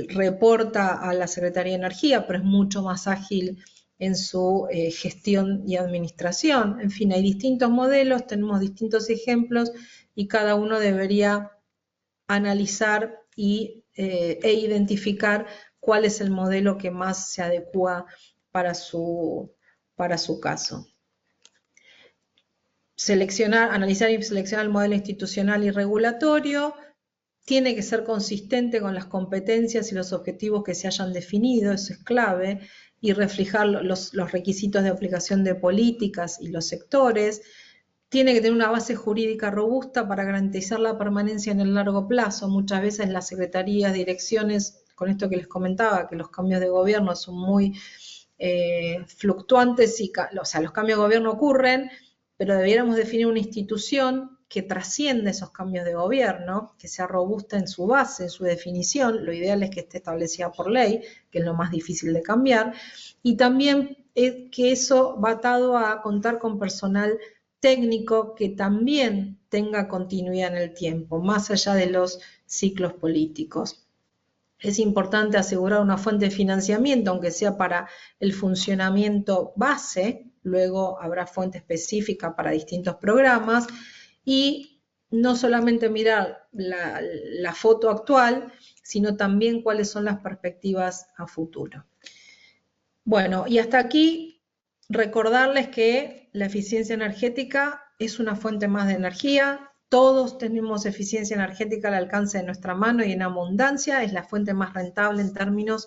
reporta a la Secretaría de Energía, pero es mucho más ágil en su gestión y administración. En fin, hay distintos modelos, tenemos distintos ejemplos y cada uno debería analizar e identificar cuál es el modelo que más se adecua para su caso. Analizar y seleccionar el modelo institucional y regulatorio. Tiene que ser consistente con las competencias y los objetivos que se hayan definido, eso es clave, y reflejar los requisitos de aplicación de políticas y los sectores. Tiene que tener una base jurídica robusta para garantizar la permanencia en el largo plazo. Muchas veces las secretarías, direcciones, con esto que les comentaba, que los cambios de gobierno son muy fluctuantes, los cambios de gobierno ocurren, pero debiéramos definir una institución que trascienda esos cambios de gobierno, que sea robusta en su base, en su definición. Lo ideal es que esté establecida por ley, que es lo más difícil de cambiar, y también que eso va atado a contar con personal técnico que también tenga continuidad en el tiempo, más allá de los ciclos políticos. Es importante asegurar una fuente de financiamiento, aunque sea para el funcionamiento base, luego habrá fuente específica para distintos programas, y no solamente mirar la foto actual, sino también cuáles son las perspectivas a futuro. Bueno, y hasta aquí recordarles que la eficiencia energética es una fuente más de energía. Todos tenemos eficiencia energética al alcance de nuestra mano y en abundancia. Es la fuente más rentable en términos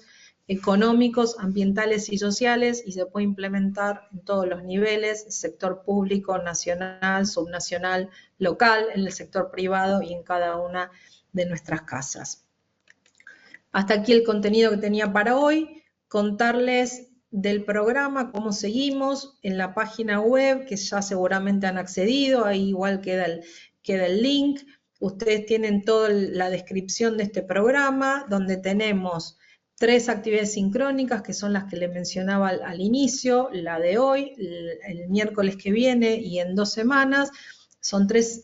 económicos, ambientales y sociales, y se puede implementar en todos los niveles, sector público, nacional, subnacional, local, en el sector privado y en cada una de nuestras casas. Hasta aquí el contenido que tenía para hoy. Contarles del programa, cómo seguimos en la página web, que ya seguramente han accedido, ahí igual queda el link. Ustedes tienen toda la descripción de este programa, donde tenemos 3 actividades sincrónicas, que son las que les mencionaba al inicio, la de hoy, el miércoles que viene y en 2 semanas. Son 3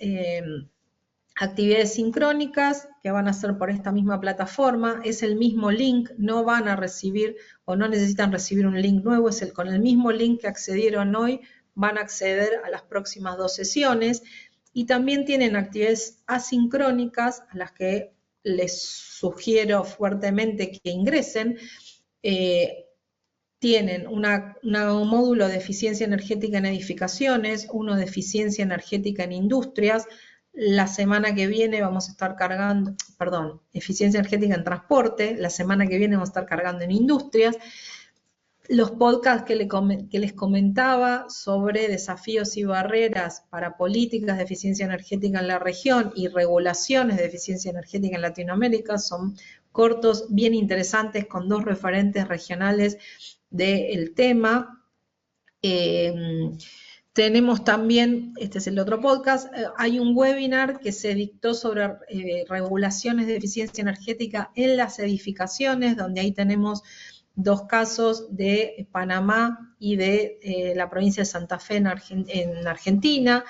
actividades sincrónicas que van a ser por esta misma plataforma. Es el mismo link, no van a recibir o no necesitan recibir un link nuevo, con el mismo link que accedieron hoy, van a acceder a las próximas 2 sesiones. Y también tienen actividades asincrónicas a las que les sugiero fuertemente que ingresen. Tienen un módulo de eficiencia energética en edificaciones, uno de eficiencia energética en industrias. La semana que viene vamos a estar cargando, eficiencia energética en transporte, la semana que viene vamos a estar cargando en industrias. Los podcasts que les comentaba sobre desafíos y barreras para políticas de eficiencia energética en la región y regulaciones de eficiencia energética en Latinoamérica son cortos, bien interesantes, con 2 referentes regionales del tema. Tenemos también, este es el otro podcast, hay un webinar que se dictó sobre regulaciones de eficiencia energética en las edificaciones, donde ahí tenemos 2 casos de Panamá y de la provincia de Santa Fe en Argentina.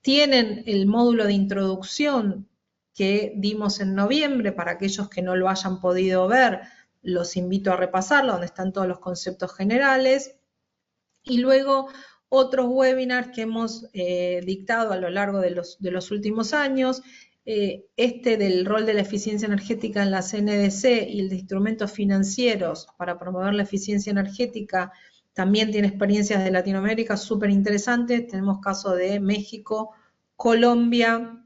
Tienen el módulo de introducción que dimos en noviembre. Para aquellos que no lo hayan podido ver, los invito a repasarlo, donde están todos los conceptos generales. Y luego otros webinars que hemos dictado a lo largo de los últimos años, este del rol de la eficiencia energética en la CNDC y el de instrumentos financieros para promover la eficiencia energética, también tiene experiencias de Latinoamérica súper interesantes. Tenemos casos de México, Colombia,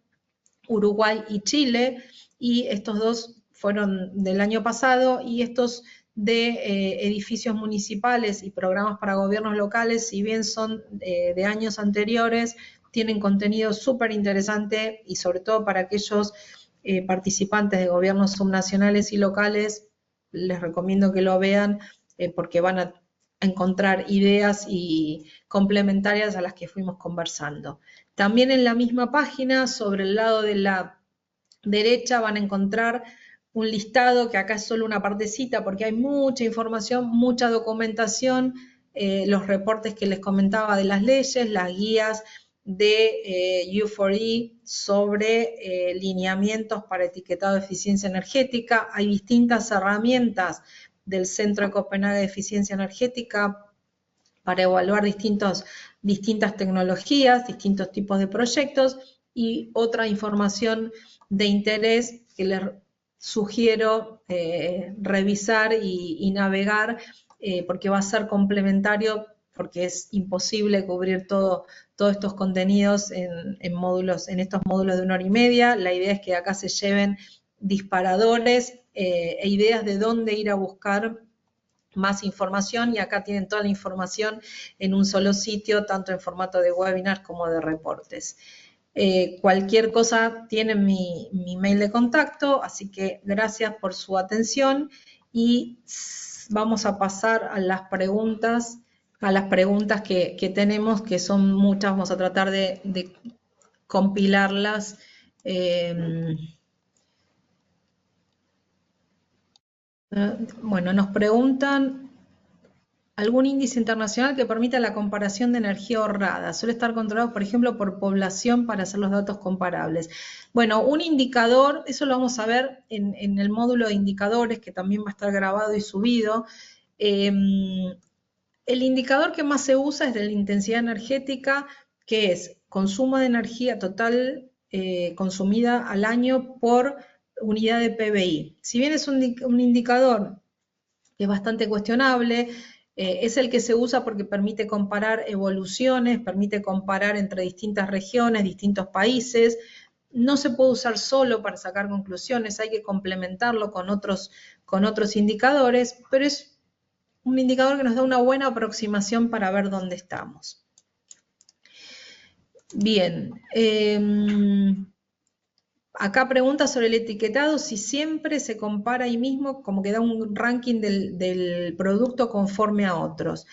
Uruguay y Chile, y estos 2 fueron del año pasado, y estos de edificios municipales y programas para gobiernos locales, si bien son de años anteriores, tienen contenido súper interesante, y sobre todo para aquellos participantes de gobiernos subnacionales y locales, les recomiendo que lo vean porque van a encontrar ideas y complementarias a las que fuimos conversando. También en la misma página, sobre el lado de la derecha, van a encontrar un listado, que acá es solo una partecita porque hay mucha información, mucha documentación, los reportes que les comentaba de las leyes, las guías de U4E sobre lineamientos para etiquetado de eficiencia energética. Hay distintas herramientas del Centro de Copenhague de Eficiencia Energética para evaluar distintas tecnologías, distintos tipos de proyectos, y otra información de interés que les sugiero revisar y navegar, porque va a ser complementario, porque es imposible cubrir todos estos contenidos en estos módulos de 1 hora y media. La idea es que acá se lleven disparadores e ideas de dónde ir a buscar más información, y acá tienen toda la información en un solo sitio, tanto en formato de webinar como de reportes. Cualquier cosa, tienen mi mail de contacto, así que gracias por su atención, y vamos a pasar a las preguntas que tenemos, que son muchas. Vamos a tratar de compilarlas. Bueno, nos preguntan: ¿algún índice internacional que permita la comparación de energía ahorrada? Suele estar controlado, por ejemplo, por población para hacer los datos comparables. Bueno, un indicador, eso lo vamos a ver en el módulo de indicadores, que también va a estar grabado y subido. El indicador que más se usa es de la intensidad energética, que es consumo de energía total consumida al año por unidad de PBI. Si bien es un indicador que es bastante cuestionable, es el que se usa porque permite comparar evoluciones, permite comparar entre distintas regiones, distintos países. No se puede usar solo para sacar conclusiones, hay que complementarlo con otros indicadores, pero es un indicador que nos da una buena aproximación para ver dónde estamos. Bien, acá pregunta sobre el etiquetado, si siempre se compara ahí mismo, como que da un ranking del producto conforme a otros.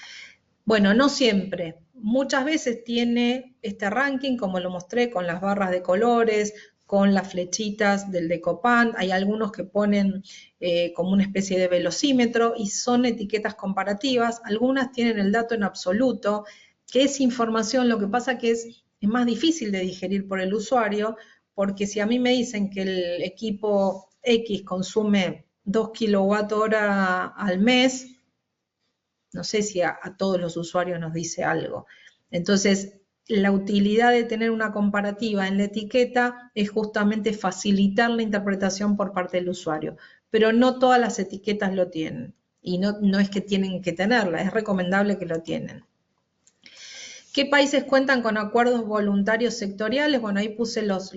Bueno, no siempre. Muchas veces tiene este ranking, como lo mostré, con las barras de colores, con las flechitas del Decopan. Hay algunos que ponen como una especie de velocímetro y son etiquetas comparativas. Algunas tienen el dato en absoluto, que es información, lo que pasa que es más difícil de digerir por el usuario, porque si a mí me dicen que el equipo X consume 2 kWh al mes, no sé si a todos los usuarios nos dice algo. Entonces, la utilidad de tener una comparativa en la etiqueta es justamente facilitar la interpretación por parte del usuario, pero no todas las etiquetas lo tienen, y no es que tienen que tenerla, es recomendable que lo tienen. ¿Qué países cuentan con acuerdos voluntarios sectoriales? Bueno, ahí puse los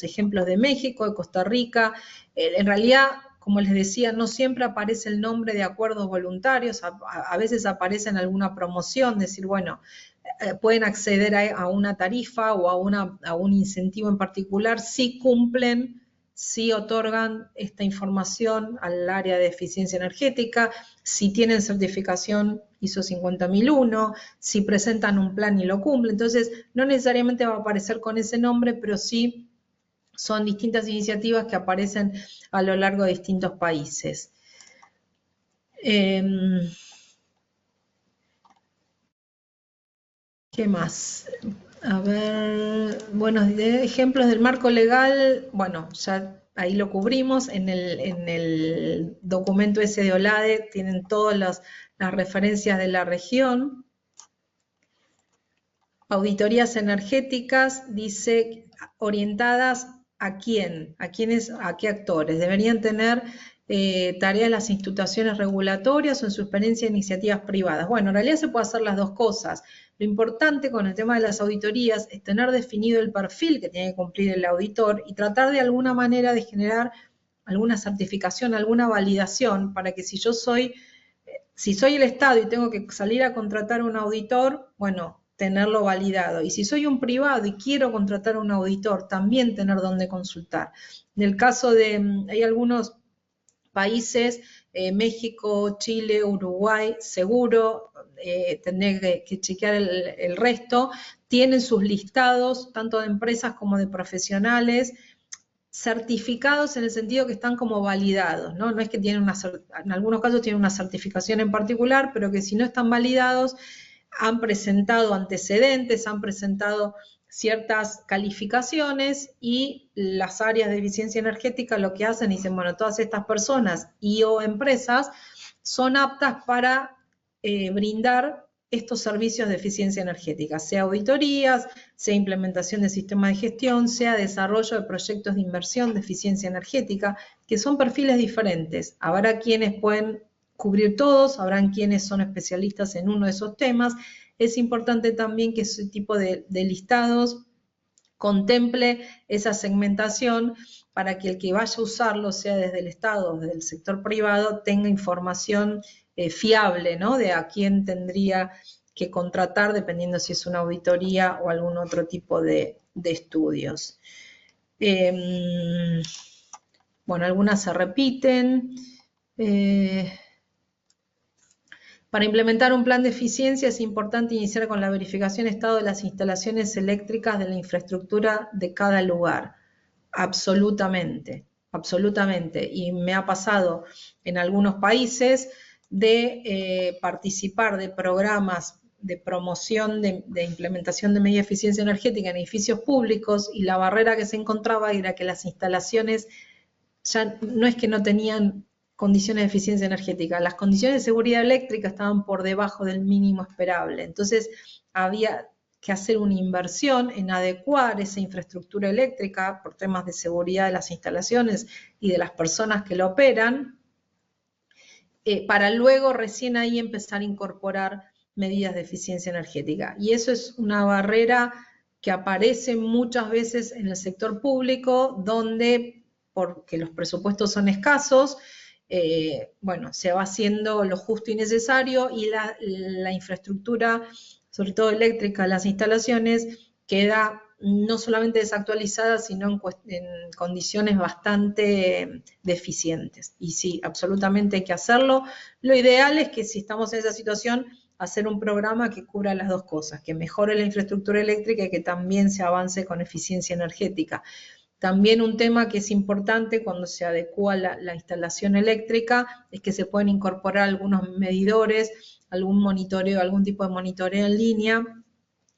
ejemplos de México, de Costa Rica. En realidad, como les decía, no siempre aparece el nombre de acuerdos voluntarios, a veces aparece en alguna promoción, decir, bueno, pueden acceder a una tarifa o a un incentivo en particular si cumplen, si otorgan esta información al área de eficiencia energética, si tienen certificación ISO 50001, si presentan un plan y lo cumplen. Entonces, no necesariamente va a aparecer con ese nombre, pero sí son distintas iniciativas que aparecen a lo largo de distintos países. ¿Qué más? A ver, buenos ejemplos del marco legal, bueno, ya ahí lo cubrimos, en el documento ese de OLADE tienen todas las referencias de la región. Auditorías energéticas, dice, orientadas ¿a quién? ¿A quiénes? ¿A qué actores? Deberían tener tareas las instituciones regulatorias o en su experiencia iniciativas privadas. Bueno, en realidad se puede hacer las dos cosas. Lo importante con el tema de las auditorías es tener definido el perfil que tiene que cumplir el auditor y tratar de alguna manera de generar alguna certificación, alguna validación para que si soy el Estado y tengo que salir a contratar a un auditor, bueno, tenerlo validado. Y si soy un privado y quiero contratar a un auditor, también tener dónde consultar. En el caso de, hay algunos países, México, Chile, Uruguay, seguro, tendré que chequear el resto, tienen sus listados, tanto de empresas como de profesionales, certificados en el sentido que están como validados, ¿no? No es que tienen en algunos casos tienen una certificación en particular, pero que si no están validados, han presentado antecedentes, han presentado ciertas calificaciones y las áreas de eficiencia energética lo que hacen, dicen, bueno, todas estas personas y o empresas son aptas para brindar estos servicios de eficiencia energética, sea auditorías, sea implementación de sistemas de gestión, sea desarrollo de proyectos de inversión de eficiencia energética, que son perfiles diferentes. Habrá quienes pueden cubrir todos, habrán quienes son especialistas en uno de esos temas. Es importante también que ese tipo de listados contemple esa segmentación para que el que vaya a usarlo, sea desde el Estado o desde el sector privado, tenga información fiable, ¿no? De a quién tendría que contratar, dependiendo si es una auditoría o algún otro tipo de estudios. Bueno, algunas se repiten. Para implementar un plan de eficiencia es importante iniciar con la verificación de estado de las instalaciones eléctricas de la infraestructura de cada lugar. Absolutamente, absolutamente. Y me ha pasado en algunos países de participar de programas de promoción de implementación de medidas de eficiencia energética en edificios públicos y la barrera que se encontraba era que las instalaciones ya no es que no tenían condiciones de eficiencia energética, las condiciones de seguridad eléctrica estaban por debajo del mínimo esperable. Entonces había que hacer una inversión en adecuar esa infraestructura eléctrica por temas de seguridad de las instalaciones y de las personas que lo operan, para luego recién ahí empezar a incorporar medidas de eficiencia energética. Y eso es una barrera que aparece muchas veces en el sector público, donde, porque los presupuestos son escasos, bueno, se va haciendo lo justo y necesario y la infraestructura, sobre todo eléctrica, las instalaciones, queda no solamente desactualizada, sino en condiciones bastante deficientes. Y sí, absolutamente hay que hacerlo. Lo ideal es que si estamos en esa situación, hacer un programa que cubra las dos cosas, que mejore la infraestructura eléctrica y que también se avance con eficiencia energética. También un tema que es importante cuando se adecua la instalación eléctrica es que se pueden incorporar algunos medidores, algún monitoreo, algún tipo de monitoreo en línea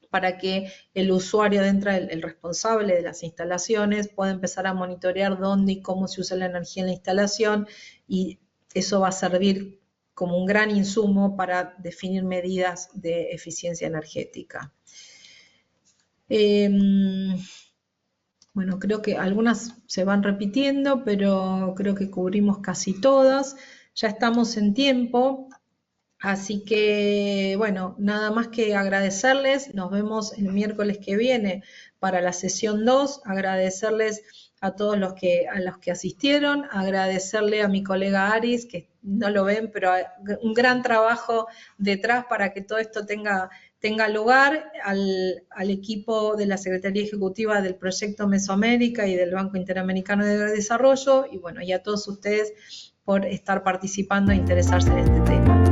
para que el usuario dentro el responsable de las instalaciones pueda empezar a monitorear dónde y cómo se usa la energía en la instalación y eso va a servir como un gran insumo para definir medidas de eficiencia energética. Bueno, creo que algunas se van repitiendo, pero creo que cubrimos casi todas. Ya estamos en tiempo, así que, bueno, nada más que agradecerles. Nos vemos el miércoles que viene para la sesión 2. Agradecerles a todos los que asistieron. Agradecerle a mi colega Aris, que no lo ven, pero hay un gran trabajo detrás para que todo esto tenga lugar, al equipo de la Secretaría Ejecutiva del Proyecto Mesoamérica y del Banco Interamericano de Desarrollo, y bueno, y a todos ustedes por estar participando e interesarse en este tema.